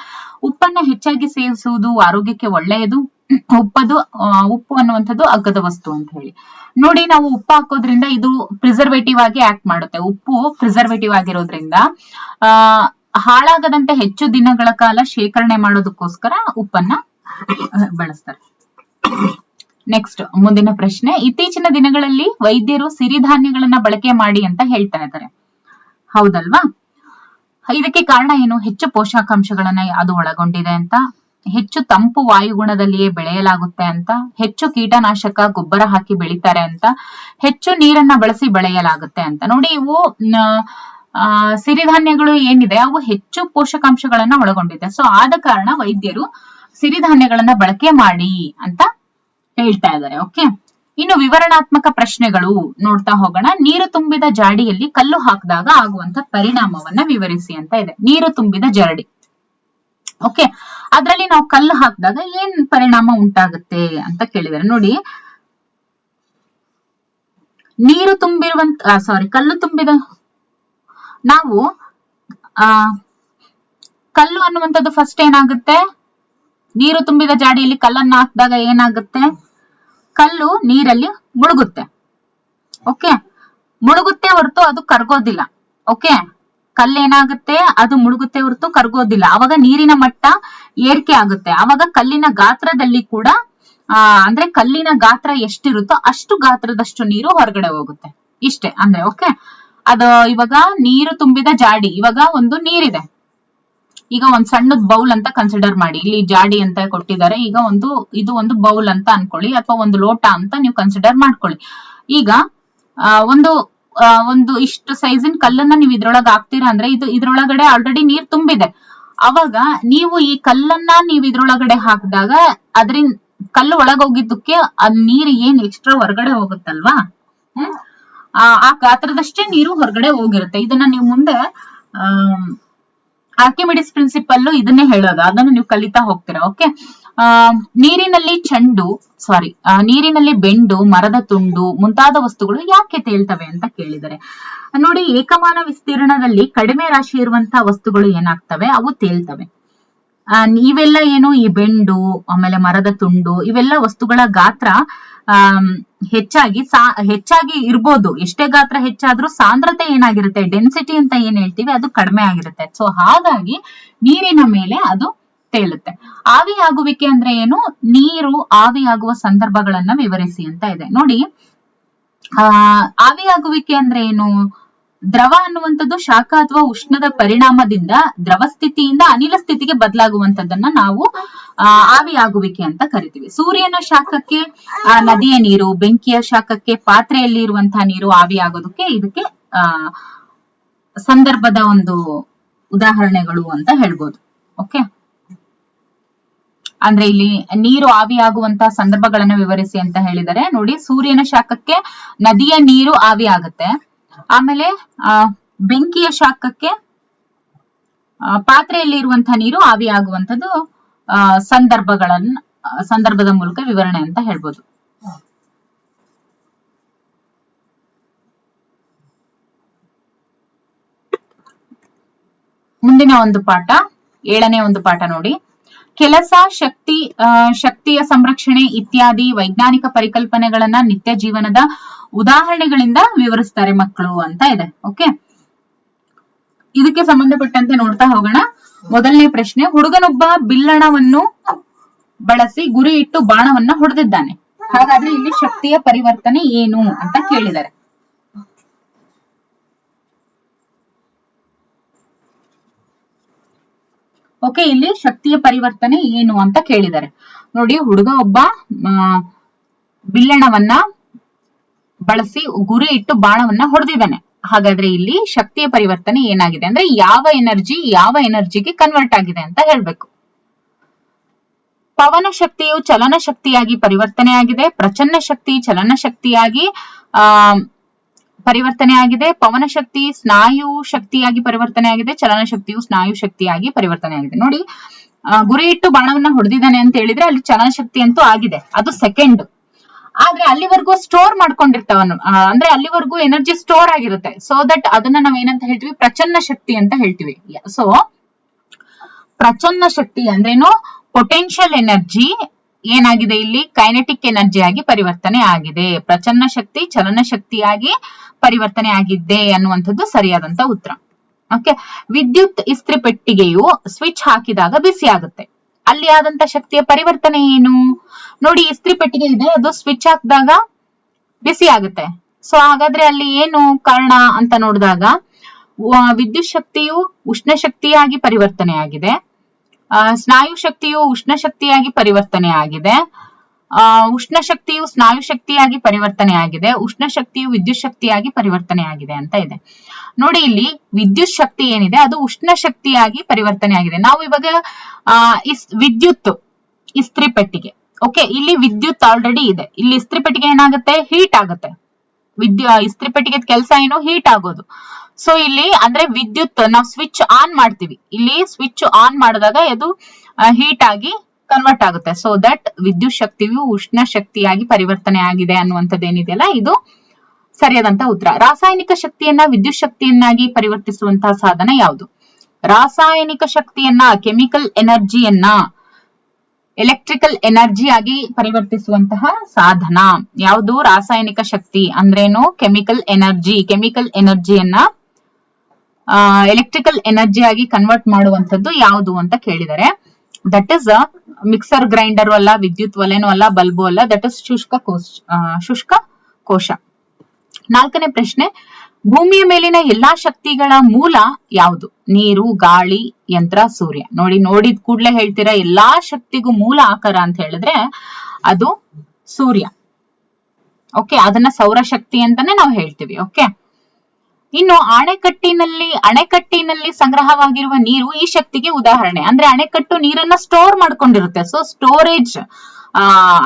ಉಪ್ಪನ್ನ ಹೆಚ್ಚಾಗಿ ಸೇವಿಸುವುದು ಆರೋಗ್ಯಕ್ಕೆ ಒಳ್ಳೆಯದು. ಉಪ್ಪು ಅನ್ನುವಂಥದ್ದು ಅಗ್ಗದ ವಸ್ತು ಅಂತ ಹೇಳಿ. ನೋಡಿ, ನಾವು ಉಪ್ಪು ಹಾಕೋದ್ರಿಂದ ಇದು ಪ್ರಿಸರ್ವೇಟಿವ್ ಆಗಿ ಆಕ್ಟ್ ಮಾಡುತ್ತೆ. ಉಪ್ಪು ಪ್ರಿಸರ್ವೇಟಿವ್ ಆಗಿರೋದ್ರಿಂದ ಹಾಳಾಗದಂತೆ ಹೆಚ್ಚು ದಿನಗಳ ಕಾಲ ಶೇಖರಣೆ ಮಾಡೋದಕ್ಕೋಸ್ಕರ ಉಪ್ಪನ್ನ ಬಳಸ್ತಾರೆ. ನೆಕ್ಸ್ಟ್, ಮುಂದಿನ ಪ್ರಶ್ನೆ, ಇತ್ತೀಚಿನ ದಿನಗಳಲ್ಲಿ ವೈದ್ಯರು ಸಿರಿಧಾನ್ಯಗಳನ್ನ ಬಳಕೆ ಮಾಡಿ ಅಂತ ಹೇಳ್ತಾ ಇದ್ದಾರೆ, ಹೌದಲ್ವಾ? ಇದಕ್ಕೆ ಕಾರಣ ಏನು? ಹೆಚ್ಚು ಪೋಷಕಾಂಶಗಳನ್ನ ಅದು ಒಳಗೊಂಡಿದೆ ಅಂತ, ಹೆಚ್ಚು ತಂಪು ವಾಯುಗುಣದಲ್ಲಿಯೇ ಬೆಳೆಯಲಾಗುತ್ತೆ ಅಂತ, ಹೆಚ್ಚು ಕೀಟನಾಶಕ ಗೊಬ್ಬರ ಹಾಕಿ ಬೆಳಿತಾರೆ ಅಂತ, ಹೆಚ್ಚು ನೀರನ್ನ ಬಳಸಿ ಬೆಳೆಯಲಾಗುತ್ತೆ ಅಂತ. ನೋಡಿ, ಇವು ಸಿರಿಧಾನ್ಯಗಳು ಏನಿದೆ ಅವು ಹೆಚ್ಚು ಪೋಷಕಾಂಶಗಳನ್ನ ಒಳಗೊಂಡಿದೆ. ಸೊ ಆದ ಕಾರಣ ವೈದ್ಯರು ಸಿರಿಧಾನ್ಯಗಳನ್ನ ಬಳಕೆ ಮಾಡಿ ಅಂತ ಹೇಳ್ತಾ ಇದ್ದಾರೆ. ಓಕೆ, ಇನ್ನು ವಿವರಣಾತ್ಮಕ ಪ್ರಶ್ನೆಗಳು ನೋಡ್ತಾ ಹೋಗೋಣ. ನೀರು ತುಂಬಿದ ಜಾಡಿಯಲ್ಲಿ ಕಲ್ಲು ಹಾಕಿದಾಗ ಆಗುವಂತ ಪರಿಣಾಮವನ್ನ ವಿವರಿಸಿ ಅಂತ ಇದೆ. ನೀರು ತುಂಬಿದ ಜಾಡಿ, ಓಕೆ, ಅದ್ರಲ್ಲಿ ನಾವು ಕಲ್ಲು ಹಾಕಿದಾಗ ಏನ್ ಪರಿಣಾಮ ಉಂಟಾಗುತ್ತೆ ಅಂತ ಕೇಳಿದರೆ, ನೋಡಿ, ಕಲ್ಲು ತುಂಬಿದ ನಾವು ಕಲ್ಲು ಅನ್ನುವಂಥದ್ದು ಫಸ್ಟ್ ಏನಾಗುತ್ತೆ? ನೀರು ತುಂಬಿದ ಜಾಡಿಯಲ್ಲಿ ಕಲ್ಲನ್ನ ಹಾಕಿದಾಗ ಏನಾಗುತ್ತೆ? ಕಲ್ಲು ನೀರಲ್ಲಿ ಮುಳುಗುತ್ತೆ. ಓಕೆ, ಮುಳುಗುತ್ತೆ ಹೊರತು ಅದು ಕರಗೋದಿಲ್ಲ. ಓಕೆ, ಕಲ್ಲೇನಾಗುತ್ತೆ? ಅದು ಮುಳುಗುತ್ತೆ ಹೊರತು ಕರಗೋದಿಲ್ಲ. ಅವಾಗ ನೀರಿನ ಮಟ್ಟ ಏರಿಕೆ ಆಗುತ್ತೆ. ಅವಾಗ ಕಲ್ಲಿನ ಗಾತ್ರದಲ್ಲಿ ಕೂಡ ಅಂದ್ರೆ ಕಲ್ಲಿನ ಗಾತ್ರ ಎಷ್ಟಿರುತ್ತೋ ಅಷ್ಟು ಗಾತ್ರದಷ್ಟು ನೀರು ಹೊರಗಡೆ ಹೋಗುತ್ತೆ. ಇಷ್ಟೇ ಅಂದ್ರೆ ಓಕೆ. ಅದು ಇವಾಗ ನೀರು ತುಂಬಿದ ಜಾಡಿ, ಇವಾಗ ಒಂದು ನೀರಿದೆ, ಈಗ ಒಂದ್ ಸಣ್ಣದ್ ಬೌಲ್ ಅಂತ ಕನ್ಸಿಡರ್ ಮಾಡಿ. ಇಲ್ಲಿ ಜಾಡಿ ಅಂತ ಕೊಟ್ಟಿದ್ದಾರೆ. ಈಗ ಇದು ಒಂದು ಬೌಲ್ ಅಂತ ಅನ್ಕೊಳ್ಳಿ, ಅಥವಾ ಒಂದು ಲೋಟ ಅಂತ ನೀವು ಕನ್ಸಿಡರ್ ಮಾಡ್ಕೊಳ್ಳಿ. ಈಗ ಒಂದು ಒಂದು ಇಷ್ಟು ಸೈಜಿನ ಕಲ್ಲನ್ನ ನೀವು ಇದ್ರೊಳಗೆ ಹಾಕ್ತೀರಾ ಅಂದ್ರೆ ಇದ್ರೊಳಗಡೆ ಆಲ್ರೆಡಿ ನೀರ್ ತುಂಬಿದೆ. ಅವಾಗ ನೀವು ಈ ಕಲ್ಲನ್ನ ನೀವು ಇದ್ರೊಳಗಡೆ ಹಾಕಿದಾಗ ಅದ್ರಿಂದ ಕಲ್ಲು ಒಳಗೋಗಿದ್ದಕ್ಕೆ ಅದ್ ನೀರ್ ಏನ್ ಎಕ್ಸ್ಟ್ರಾ ಹೊರಗಡೆ ಹೋಗುತ್ತಲ್ವಾ, ಆ ಗಾತ್ರದಷ್ಟೇ ನೀರು ಹೊರಗಡೆ ಹೋಗಿರುತ್ತೆ. ಇದನ್ನ ನೀವು ಮುಂದೆ ಆರ್ಕಿಮಿಡಿಸ್ ಪ್ರಿನ್ಸಿಪಲ್ ಇದನ್ನೇ ಹೇಳೋದು, ಅದನ್ನು ನೀವು ಕಲಿತಾ ಹೋಗ್ತೀರಾ. ಓಕೆ, ನೀರಿನಲ್ಲಿ ಬೆಂಡು, ಮರದ ತುಂಡು ಮುಂತಾದ ವಸ್ತುಗಳು ಯಾಕೆ ತೇಲ್ತವೆ ಅಂತ ಕೇಳಿದರೆ, ನೋಡಿ ಏಕಮಾನ ವಿಸ್ತೀರ್ಣದಲ್ಲಿ ಕಡಿಮೆ ರಾಶಿ ಇರುವಂತಹ ವಸ್ತುಗಳು ಏನಾಗ್ತವೆ, ಅವು ತೇಲ್ತವೆ. ಇವೆಲ್ಲ ಏನು, ಈ ಬೆಂಡು ಆಮೇಲೆ ಮರದ ತುಂಡು ಇವೆಲ್ಲ ವಸ್ತುಗಳ ಗಾತ್ರ ಹೆಚ್ಚಾಗಿ ಇರ್ಬೋದು. ಎಷ್ಟೇ ಗಾತ್ರ ಹೆಚ್ಚಾದ್ರೂ ಸಾಂದ್ರತೆ ಏನಾಗಿರುತ್ತೆ, ಡೆನ್ಸಿಟಿ ಅಂತ ಏನ್ ಹೇಳ್ತೀವಿ, ಅದು ಕಡಿಮೆ ಆಗಿರುತ್ತೆ. ಸೊ ಹಾಗಾಗಿ ನೀರಿನ ಮೇಲೆ ಅದು ತೇಲುತ್ತೆ. ಆವಿಯಾಗುವಿಕೆ ಅಂದ್ರೆ ಏನು, ನೀರು ಆವಿಯಾಗುವ ಸಂದರ್ಭಗಳನ್ನ ವಿವರಿಸಿ ಅಂತ ಇದೆ. ನೋಡಿ, ಆವಿಯಾಗುವಿಕೆ ಅಂದ್ರೆ ಏನು, ದ್ರವ ಅನ್ನುವಂಥದ್ದು ಶಾಖ ಅಥವಾ ಉಷ್ಣದ ಪರಿಣಾಮದಿಂದ ದ್ರವ ಸ್ಥಿತಿಯಿಂದ ಅನಿಲ ಸ್ಥಿತಿಗೆ ಬದಲಾಗುವಂತದ್ದನ್ನ ನಾವು ಆವಿಯಾಗುವಿಕೆ ಅಂತ ಕರಿತೀವಿ. ಸೂರ್ಯನ ಶಾಖಕ್ಕೆ ನದಿಯ ನೀರು, ಬೆಂಕಿಯ ಶಾಖಕ್ಕೆ ಪಾತ್ರೆಯಲ್ಲಿ ಇರುವಂತಹ ನೀರು ಆವಿಯಾಗೋದಕ್ಕೆ ಇದಕ್ಕೆ ಸಂದರ್ಭದ ಒಂದು ಉದಾಹರಣೆಗಳು ಅಂತ ಹೇಳ್ಬೋದು. ಓಕೆ, ಅಂದ್ರೆ ಇಲ್ಲಿ ನೀರು ಆವಿಯಾಗುವಂತಹ ಸಂದರ್ಭಗಳನ್ನ ವಿವರಿಸಿ ಅಂತ ಹೇಳಿದರೆ, ನೋಡಿ ಸೂರ್ಯನ ಶಾಖಕ್ಕೆ ನದಿಯ ನೀರು ಆವಿ ಆಗುತ್ತೆ. ಆಮೇಲೆ ಬೆಂಕಿಯ ಶಾಖಕ್ಕೆ ಪಾತ್ರೆಯಲ್ಲಿ ಇರುವಂತಹ ನೀರು ಆವಿ ಆಗುವಂತದ್ದು ಸಂದರ್ಭದ ಮೂಲಕ ವಿವರಣೆ ಅಂತ ಹೇಳ್ಬೋದು. ಮುಂದಿನ ಒಂದು ಪಾಠ, 7ನೇ ಒಂದು ಪಾಠ ನೋಡಿ, ಕೆಲಸ, ಶಕ್ತಿಯ ಸಂರಕ್ಷಣೆ ಇತ್ಯಾದಿ ವೈಜ್ಞಾನಿಕ ಪರಿಕಲ್ಪನೆಗಳನ್ನ ನಿತ್ಯ ಜೀವನದ ಉದಾಹರಣೆಗಳಿಂದ ವಿವರಿಸ್ತಾರೆ ಮಕ್ಕಳು ಅಂತ ಇದೆ. ಓಕೆ, ಇದಕ್ಕೆ ಸಂಬಂಧಪಟ್ಟಂತೆ ನೋಡ್ತಾ ಹೋಗೋಣ. ಮೊದಲನೇ ಪ್ರಶ್ನೆ, ಹುಡುಗನೊಬ್ಬ ಬಿಲ್ಲಣವನ್ನು ಬಳಸಿ ಗುರಿ ಇಟ್ಟು ಬಾಣವನ್ನ ಹೊಡೆದಿದ್ದಾನೆ. ಹಾಗಾದ್ರೆ ಇಲ್ಲಿ ಶಕ್ತಿಯ ಪರಿವರ್ತನೆ ಏನು ಅಂತ ಕೇಳಿದ್ದಾರೆ. ಓಕೆ, ಇಲ್ಲಿ ಶಕ್ತಿಯ ಪರಿವರ್ತನೆ ಏನು ಅಂತ ಕೇಳಿದ್ದಾರೆ. ನೋಡಿ, ಹುಡುಗ ಒಬ್ಬ ಬಿಲ್ಲಣವನ್ನ ಬಳಸಿ ಗುರಿ ಇಟ್ಟು ಬಾಣವನ್ನ ಹೊಡೆದಿದ್ದಾನೆ. ಹಾಗಾದ್ರೆ ಇಲ್ಲಿ ಶಕ್ತಿಯ ಪರಿವರ್ತನೆ ಏನಾಗಿದೆ ಅಂದ್ರೆ ಯಾವ ಎನರ್ಜಿಗೆ ಕನ್ವರ್ಟ್ ಆಗಿದೆ ಅಂತ ಹೇಳ್ಬೇಕು. ಪವನ ಶಕ್ತಿಯು ಚಲನ ಶಕ್ತಿಯಾಗಿ ಪರಿವರ್ತನೆ ಆಗಿದೆ. ಪ್ರಚನ್ನ ಶಕ್ತಿ ಚಲನ ಶಕ್ತಿಯಾಗಿ ಪರಿವರ್ತನೆ ಆಗಿದೆ. ಪವನ ಶಕ್ತಿ ಸ್ನಾಯು ಶಕ್ತಿಯಾಗಿ ಪರಿವರ್ತನೆ ಆಗಿದೆ. ಚಲನ ಶಕ್ತಿಯು ಸ್ನಾಯು ಶಕ್ತಿಯಾಗಿ ಪರಿವರ್ತನೆ ಆಗಿದೆ. ನೋಡಿ, ಗುರಿ ಇಟ್ಟು ಬಾಣವನ್ನ ಹೊಡೆದಿದ್ದಾನೆ ಅಂತ ಹೇಳಿದ್ರೆ ಅಲ್ಲಿ ಚಲನ ಶಕ್ತಿ ಅಂತೂ ಆಗಿದೆ, ಅದು ಸೆಕೆಂಡ್. ಆದ್ರೆ ಅಲ್ಲಿವರೆಗೂ ಸ್ಟೋರ್ ಮಾಡ್ಕೊಂಡಿರ್ತಾವನು, ಅಂದ್ರೆ ಅಲ್ಲಿವರೆಗೂ ಎನರ್ಜಿ ಸ್ಟೋರ್ ಆಗಿರುತ್ತೆ. ಸೊ ದಟ್ ಅದನ್ನ ನಾವ್ ಏನಂತ ಹೇಳ್ತೀವಿ, ಪ್ರಚನ್ನ ಶಕ್ತಿ ಅಂತ ಹೇಳ್ತೀವಿ. ಸೊ ಪ್ರಚನ್ನ ಶಕ್ತಿ ಅಂದ್ರೇನು, ಪೊಟೆನ್ಶಿಯಲ್ ಎನರ್ಜಿ ಏನಾಗಿದೆ ಇಲ್ಲಿ ಕೈನೆಟಿಕ್ ಎನರ್ಜಿ ಆಗಿ ಪರಿವರ್ತನೆ ಆಗಿದೆ. ಪ್ರಚನ್ನ ಶಕ್ತಿ ಚಲನ ಶಕ್ತಿಯಾಗಿ ಪರಿವರ್ತನೆ ಆಗಿದ್ದೆ ಅನ್ನುವಂಥದ್ದು ಸರಿಯಾದಂತ ಉತ್ತರ. ಓಕೆ, ವಿದ್ಯುತ್ ಇಸ್ತ್ರಿ ಪೆಟ್ಟಿಗೆಯು ಸ್ವಿಚ್ ಹಾಕಿದಾಗ ಬಿಸಿ ಆಗುತ್ತೆ. ಅಲ್ಲಿ ಆದಂತ ಶಕ್ತಿಯ ಪರಿವರ್ತನೆ ಏನು, ನೋಡಿ ಇಸ್ತ್ರಿ ಪೆಟ್ಟಿಗೆ ಇದೆ, ಅದು ಸ್ವಿಚ್ ಹಾಕಿದಾಗ ಬಿಸಿ ಆಗುತ್ತೆ. ಸೊ ಹಾಗಾದ್ರೆ ಅಲ್ಲಿ ಏನು ಕಾರಣ ಅಂತ ನೋಡಿದಾಗ ವಿದ್ಯುತ್ ಶಕ್ತಿಯು ಉಷ್ಣ ಶಕ್ತಿಯಾಗಿ ಪರಿವರ್ತನೆ ಆಗಿದೆ. ಸ್ನಾಯು ಶಕ್ತಿಯು ಉಷ್ಣ ಶಕ್ತಿಯಾಗಿ ಪರಿವರ್ತನೆ ಆಗಿದೆ. ಉಷ್ಣ ಶಕ್ತಿಯು ಸ್ನಾಯು ಶಕ್ತಿಯಾಗಿ ಪರಿವರ್ತನೆ ಆಗಿದೆ. ಉಷ್ಣ ಶಕ್ತಿಯು ವಿದ್ಯುತ್ ಶಕ್ತಿಯಾಗಿ ಪರಿವರ್ತನೆ ಆಗಿದೆ ಅಂತ ಇದೆ. ನೋಡಿ, ಇಲ್ಲಿ ವಿದ್ಯುತ್ ಶಕ್ತಿ ಏನಿದೆ ಅದು ಉಷ್ಣ ಶಕ್ತಿಯಾಗಿ ಪರಿವರ್ತನೆ ಆಗಿದೆ. ನಾವು ಇವಾಗ ವಿದ್ಯುತ್ ಇಸ್ತ್ರಿ ಪೆಟ್ಟಿಗೆ, ಓಕೆ, ಇಲ್ಲಿ ವಿದ್ಯುತ್ ಆಲ್ರೆಡಿ ಇದೆ. ಇಲ್ಲಿ ಇಸ್ತ್ರಿ ಪೆಟ್ಟಿಗೆ ಏನಾಗುತ್ತೆ, ಹೀಟ್ ಆಗುತ್ತೆ. ಇಸ್ತ್ರಿ ಪೆಟ್ಟಿಗೆ ಕೆಲಸ ಏನು, ಹೀಟ್ ಆಗೋದು. ಸೊ ಇಲ್ಲಿ ಅಂದ್ರೆ ವಿದ್ಯುತ್ ನಾವು ಸ್ವಿಚ್ ಆನ್ ಮಾಡ್ತೀವಿ, ಇಲ್ಲಿ ಸ್ವಿಚ್ ಆನ್ ಮಾಡಿದಾಗ ಅದು ಹೀಟ್ ಆಗಿ ಕನ್ವರ್ಟ್ ಆಗುತ್ತೆ. ಸೊ ದಟ್ ವಿದ್ಯುತ್ ಶಕ್ತಿಯು ಉಷ್ಣ ಶಕ್ತಿಯಾಗಿ ಪರಿವರ್ತನೆ ಆಗಿದೆ ಅನ್ನುವಂಥದ್ದು ಏನಿದೆಯಲ್ಲ, ಇದು ಸರಿಯಾದಂತ ಉತ್ತರ. ರಾಸಾಯನಿಕ ಶಕ್ತಿಯನ್ನ ವಿದ್ಯುತ್ ಶಕ್ತಿಯನ್ನಾಗಿ ಪರಿವರ್ತಿಸುವಂತಹ ಸಾಧನ ಯಾವುದು? ರಾಸಾಯನಿಕ ಶಕ್ತಿಯನ್ನ, ಕೆಮಿಕಲ್ ಎನರ್ಜಿಯನ್ನ ಎಲೆಕ್ಟ್ರಿಕಲ್ ಎನರ್ಜಿ ಆಗಿ ಪರಿವರ್ತಿಸುವಂತಹ ಸಾಧನ ಯಾವುದು? ರಾಸಾಯನಿಕ ಶಕ್ತಿ ಅಂದ್ರೇನು, ಕೆಮಿಕಲ್ ಎನರ್ಜಿಯನ್ನ ಎಲೆಕ್ಟ್ರಿಕಲ್ ಎನರ್ಜಿ ಆಗಿ ಕನ್ವರ್ಟ್ ಮಾಡುವಂತದ್ದು ಯಾವುದು ಅಂತ ಕೇಳಿದರೆ, ದಟ್ ಇಸ್ ಮಿಕ್ಸರ್ ಗ್ರೈಂಡರ್ ಅಲ್ಲ, ವಿದ್ಯುತ್ ಒಲೆನೂ ಅಲ್ಲ, ಬಲ್ಬು ಅಲ್ಲ, ದಟ್ ಇಸ್ ಶುಷ್ಕ ಕೋಶ. 4ನೇ ಪ್ರಶ್ನೆ, ಭೂಮಿಯ ಮೇಲಿನ ಎಲ್ಲಾ ಶಕ್ತಿಗಳ ಮೂಲ ಯಾವುದು? ನೀರು, ಗಾಳಿ, ಯಂತ್ರ, ಸೂರ್ಯ. ನೋಡಿದ ಕೂಡ್ಲೆ ಹೇಳ್ತೀರಾ ಎಲ್ಲಾ ಶಕ್ತಿಗೂ ಮೂಲ ಆಕಾರ ಅಂತ ಹೇಳಿದ್ರೆ ಅದು ಸೂರ್ಯ. ಓಕೆ, ಅದನ್ನ ಸೌರಶಕ್ತಿ ಅಂತಾನೆ ನಾವು ಹೇಳ್ತೀವಿ. ಓಕೆ, ಇನ್ನು ಅಣೆಕಟ್ಟಿನಲ್ಲಿ ಸಂಗ್ರಹವಾಗಿರುವ ನೀರು ಈ ಶಕ್ತಿಗೆ ಉದಾಹರಣೆ. ಅಂದ್ರೆ ಅಣೆಕಟ್ಟು ನೀರನ್ನ ಸ್ಟೋರ್ ಮಾಡ್ಕೊಂಡಿರುತ್ತೆ. ಸೊ ಸ್ಟೋರೇಜ್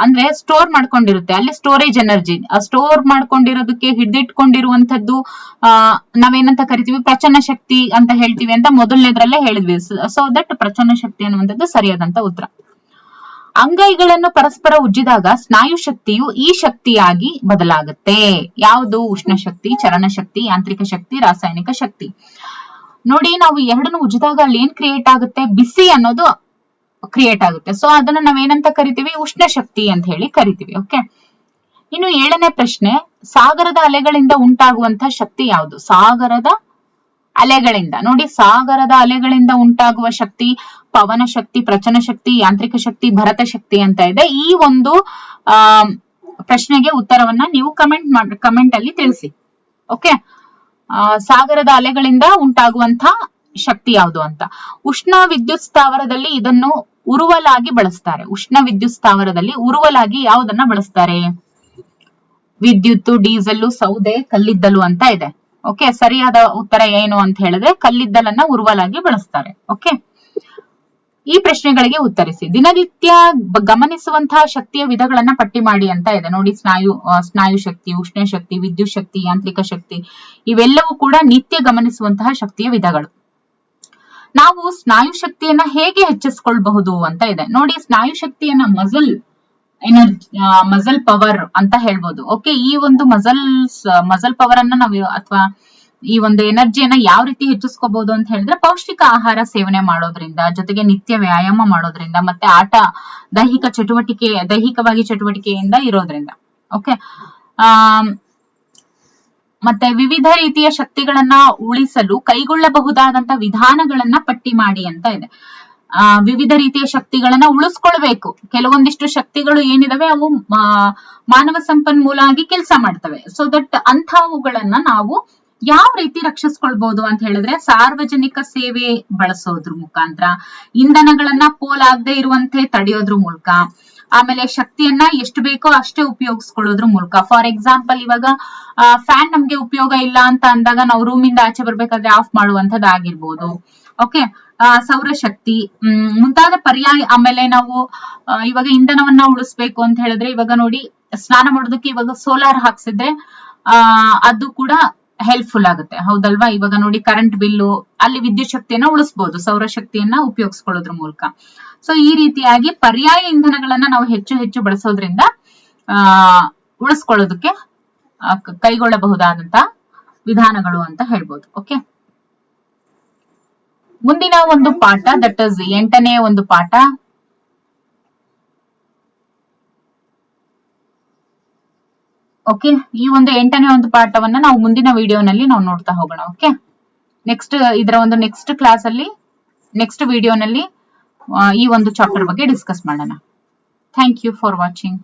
ಅಂದ್ರೆ ಸ್ಟೋರ್ ಮಾಡ್ಕೊಂಡಿರುತ್ತೆ, ಅಲ್ಲಿ ಸ್ಟೋರೇಜ್ ಎನರ್ಜಿ ಸ್ಟೋರ್ ಮಾಡ್ಕೊಂಡಿರೋದಕ್ಕೆ ಹಿಡಿದಿಟ್ಕೊಂಡಿರುವಂತದ್ದು ನಾವೇನಂತ ಕರಿತೀವಿ, ಪ್ರಚನ್ನ ಶಕ್ತಿ ಅಂತ ಹೇಳ್ತೀವಿ ಅಂತ ಮೊದಲನೇದ್ರಲ್ಲೇ ಹೇಳಿದ್ವಿ. ಸೊ ದಟ್ ಪ್ರಚನ್ನ ಶಕ್ತಿ ಅನ್ನುವಂಥದ್ದು ಸರಿಯಾದಂತ ಉತ್ತರ. ಅಂಗೈಗಳನ್ನು ಪರಸ್ಪರ ಉಜ್ಜಿದಾಗ ಸ್ನಾಯು ಶಕ್ತಿಯು ಈ ಶಕ್ತಿಯಾಗಿ ಬದಲಾಗುತ್ತೆ. ಯಾವುದು? ಉಷ್ಣ ಶಕ್ತಿ, ಚಲನ ಶಕ್ತಿ, ಯಾಂತ್ರಿಕ ಶಕ್ತಿ, ರಾಸಾಯನಿಕ ಶಕ್ತಿ. ನೋಡಿ, ನಾವು ಎರಡನ್ನು ಉಜ್ಜಿದಾಗ ಅಲ್ಲಿ ಏನ್ ಕ್ರಿಯೇಟ್ ಆಗುತ್ತೆ? ಬಿಸಿ ಅನ್ನೋದು ಕ್ರಿಯೇಟ್ ಆಗುತ್ತೆ. ಸೊ ಅದನ್ನ ನಾವೇನಂತ ಕರಿತೀವಿ? ಉಷ್ಣ ಶಕ್ತಿ ಅಂತ ಹೇಳಿ ಕರಿತೀವಿ. ಓಕೆ. ಇನ್ನು 7ನೇ ಪ್ರಶ್ನೆ, ಸಾಗರದ ಅಲೆಗಳಿಂದ ಉಂಟಾಗುವಂತಹ ಶಕ್ತಿ ಯಾವುದು? ಸಾಗರದ ಅಲೆಗಳಿಂದ. ನೋಡಿ, ಸಾಗರದ ಅಲೆಗಳಿಂದ ಉಂಟಾಗುವ ಶಕ್ತಿ ಪವನ ಶಕ್ತಿ, ಪ್ರಚನ ಶಕ್ತಿ, ಯಾಂತ್ರಿಕ ಶಕ್ತಿ, ಭರತ ಶಕ್ತಿ ಅಂತ ಇದೆ. ಈ ಒಂದು ಪ್ರಶ್ನೆಗೆ ಉತ್ತರವನ್ನ ನೀವು ಕಮೆಂಟ್ ಅಲ್ಲಿ ತಿಳಿಸಿ. ಓಕೆ. ಸಾಗರದ ಅಲೆಗಳಿಂದ ಉಂಟಾಗುವಂತ ಶಕ್ತಿ ಯಾವುದು ಅಂತ. ಉಷ್ಣ ವಿದ್ಯುತ್ ಸ್ಥಾವರದಲ್ಲಿ ಇದನ್ನು ಉರುವಲಾಗಿ ಬಳಸ್ತಾರೆ. ಉಷ್ಣ ವಿದ್ಯುತ್ ಸ್ಥಾವರದಲ್ಲಿ ಉರುವಲಾಗಿ ಯಾವುದನ್ನ ಬಳಸ್ತಾರೆ? ವಿದ್ಯುತ್, ಡೀಸೆಲ್, ಸೌದೆ, ಕಲ್ಲಿದ್ದಲು ಅಂತ ಇದೆ. ಓಕೆ. ಸರಿಯಾದ ಉತ್ತರ ಏನು ಅಂತ ಹೇಳಿದ್ರೆ ಕಲ್ಲಿದ್ದಲನ್ನ ಉರುವಲಾಗಿ ಬಳಸ್ತಾರೆ. ಓಕೆ. ಈ ಪ್ರಶ್ನೆಗಳಿಗೆ ಉತ್ತರಿಸಿ. ದಿನನಿತ್ಯ ಗಮನಿಸುವಂತಹ ಶಕ್ತಿಯ ವಿಧಗಳನ್ನ ಪಟ್ಟಿ ಮಾಡಿ ಅಂತ ಇದೆ. ನೋಡಿ, ಸ್ನಾಯು ಶಕ್ತಿ, ಉಷ್ಣ ಶಕ್ತಿ, ವಿದ್ಯುತ್ ಶಕ್ತಿ, ಯಾಂತ್ರಿಕ ಶಕ್ತಿ ಇವೆಲ್ಲವೂ ಕೂಡ ನಿತ್ಯ ಗಮನಿಸುವಂತಹ ಶಕ್ತಿಯ ವಿಧಗಳು. ನಾವು ಸ್ನಾಯು ಶಕ್ತಿಯನ್ನ ಹೇಗೆ ಹೆಚ್ಚಿಸಿಕೊಳ್ಳಬಹುದು ಅಂತ ಇದೆ. ನೋಡಿ, ಸ್ನಾಯು ಶಕ್ತಿಯನ್ನ ಮಸಲ್ ಪವರ್ ಅಂತ ಹೇಳ್ಬೋದು. ಓಕೆ. ಈ ಒಂದು ಮಸಲ್ ಪವರ್ ಅನ್ನ ನಾವು ಅಥವಾ ಈ ಒಂದು ಎನರ್ಜಿಯನ್ನ ಯಾವ ರೀತಿ ಹೆಚ್ಚಿಸ್ಕೋಬಹುದು ಅಂತ ಹೇಳಿದ್ರೆ ಪೌಷ್ಟಿಕ ಆಹಾರ ಸೇವನೆ ಮಾಡೋದ್ರಿಂದ, ಜೊತೆಗೆ ನಿತ್ಯ ವ್ಯಾಯಾಮ ಮಾಡೋದ್ರಿಂದ, ಮತ್ತೆ ದೈಹಿಕವಾಗಿ ಚಟುವಟಿಕೆಯಿಂದ ಇರೋದ್ರಿಂದ. ಓಕೆ. ಮತ್ತೆ ವಿವಿಧ ರೀತಿಯ ಶಕ್ತಿಗಳನ್ನ ಉಳಿಸಲು ಕೈಗೊಳ್ಳಬಹುದಾದಂತ ವಿಧಾನಗಳನ್ನ ಪಟ್ಟಿ ಮಾಡಿ ಅಂತ ಇದೆ. ವಿವಿಧ ರೀತಿಯ ಶಕ್ತಿಗಳನ್ನ ಉಳಿಸ್ಕೊಳ್ಬೇಕು. ಕೆಲವೊಂದಿಷ್ಟು ಶಕ್ತಿಗಳು ಏನಿದಾವೆ ಅವು ಮಾನವ ಸಂಪನ್ಮೂಲ ಆಗಿ ಕೆಲಸ ಮಾಡ್ತವೆ. ಸೊ ದಟ್ ಅಂತವುಗಳನ್ನ ನಾವು ಯಾವ ರೀತಿ ರಕ್ಷಿಸ್ಕೊಳ್ಬಹುದು ಅಂತ ಹೇಳಿದ್ರೆ ಸಾರ್ವಜನಿಕ ಸೇವೆ ಬಳಸೋದ್ರ ಮುಖಾಂತರ, ಇಂಧನಗಳನ್ನ ಪೋಲಾಗದೆ ಇರುವಂತೆ ತಡೆಯೋದ್ರ ಮೂಲಕ, ಆಮೇಲೆ ಶಕ್ತಿಯನ್ನ ಎಷ್ಟು ಬೇಕೋ ಅಷ್ಟೇ ಉಪಯೋಗಿಸ್ಕೊಳ್ಳೋದ್ರ ಮೂಲಕ. ಫಾರ್ ಎಕ್ಸಾಂಪಲ್, ಇವಾಗ ಫ್ಯಾನ್ ನಮ್ಗೆ ಉಪಯೋಗ ಇಲ್ಲ ಅಂತ ಅಂದಾಗ ನಾವು ರೂಮಿಂದ ಆಚೆ ಬರ್ಬೇಕಾದ್ರೆ ಆಫ್ ಮಾಡುವಂತದ್ದಾಗಿರ್ಬೋದು. ಓಕೆ. ಸೌರಶಕ್ತಿ ಮುಂತಾದ ಪರ್ಯಾಯ. ಆಮೇಲೆ ನಾವು ಇವಾಗ ಇಂಧನವನ್ನ ಉಳಿಸ್ಬೇಕು ಅಂತ ಹೇಳಿದ್ರೆ ಇವಾಗ ನೋಡಿ, ಸ್ನಾನ ಮಾಡೋದಕ್ಕೆ ಇವಾಗ ಸೋಲಾರ್ ಹಾಕ್ಸಿದ್ರೆ ಅದು ಕೂಡ ಹೆಲ್ಪ್ಫುಲ್ ಆಗುತ್ತೆ. ಹೌದಲ್ವಾ? ಇವಾಗ ನೋಡಿ, ಕರೆಂಟ್ ಬಿಲ್ಲು ಅಲ್ಲಿ ವಿದ್ಯುತ್ ಶಕ್ತಿಯನ್ನ ಉಳಿಸಬಹುದು ಸೌರಶಕ್ತಿಯನ್ನ ಉಪಯೋಗಿಸ್ಕೊಳ್ಳೋದ್ರ ಮೂಲಕ. ಸೊ ಈ ರೀತಿಯಾಗಿ ಪರ್ಯಾಯ ಇಂಧನಗಳನ್ನ ನಾವು ಹೆಚ್ಚು ಬಳಸೋದ್ರಿಂದ ಉಳಿಸ್ಕೊಳ್ಳೋದಕ್ಕೆ ಕೈಗೊಳ್ಳಬಹುದಾದಂತ ವಿಧಾನಗಳು ಅಂತ ಹೇಳ್ಬೋದು. ಓಕೆ. ಮುಂದಿನ ಒಂದು ಪಾಠ, ದಟ್ ಇಸ್ 8ನೇ ಒಂದು ಪಾಠ. ಓಕೆ. ಈ ಒಂದು 8ನೇ ಒಂದು ಪಾಠವನ್ನ ನಾವು ಮುಂದಿನ ವಿಡಿಯೋನಲ್ಲಿ ನಾವು ನೋಡ್ತಾ ಹೋಗೋಣ. ಓಕೆ. ನೆಕ್ಸ್ಟ್ ಕ್ಲಾಸ್ ಅಲ್ಲಿ, ನೆಕ್ಸ್ಟ್ ವಿಡಿಯೋನಲ್ಲಿ ಈ ಒಂದು ಚಾಪ್ಟರ್ ಬಗ್ಗೆ ಡಿಸ್ಕಸ್ ಮಾಡೋಣ. Thank you for watching.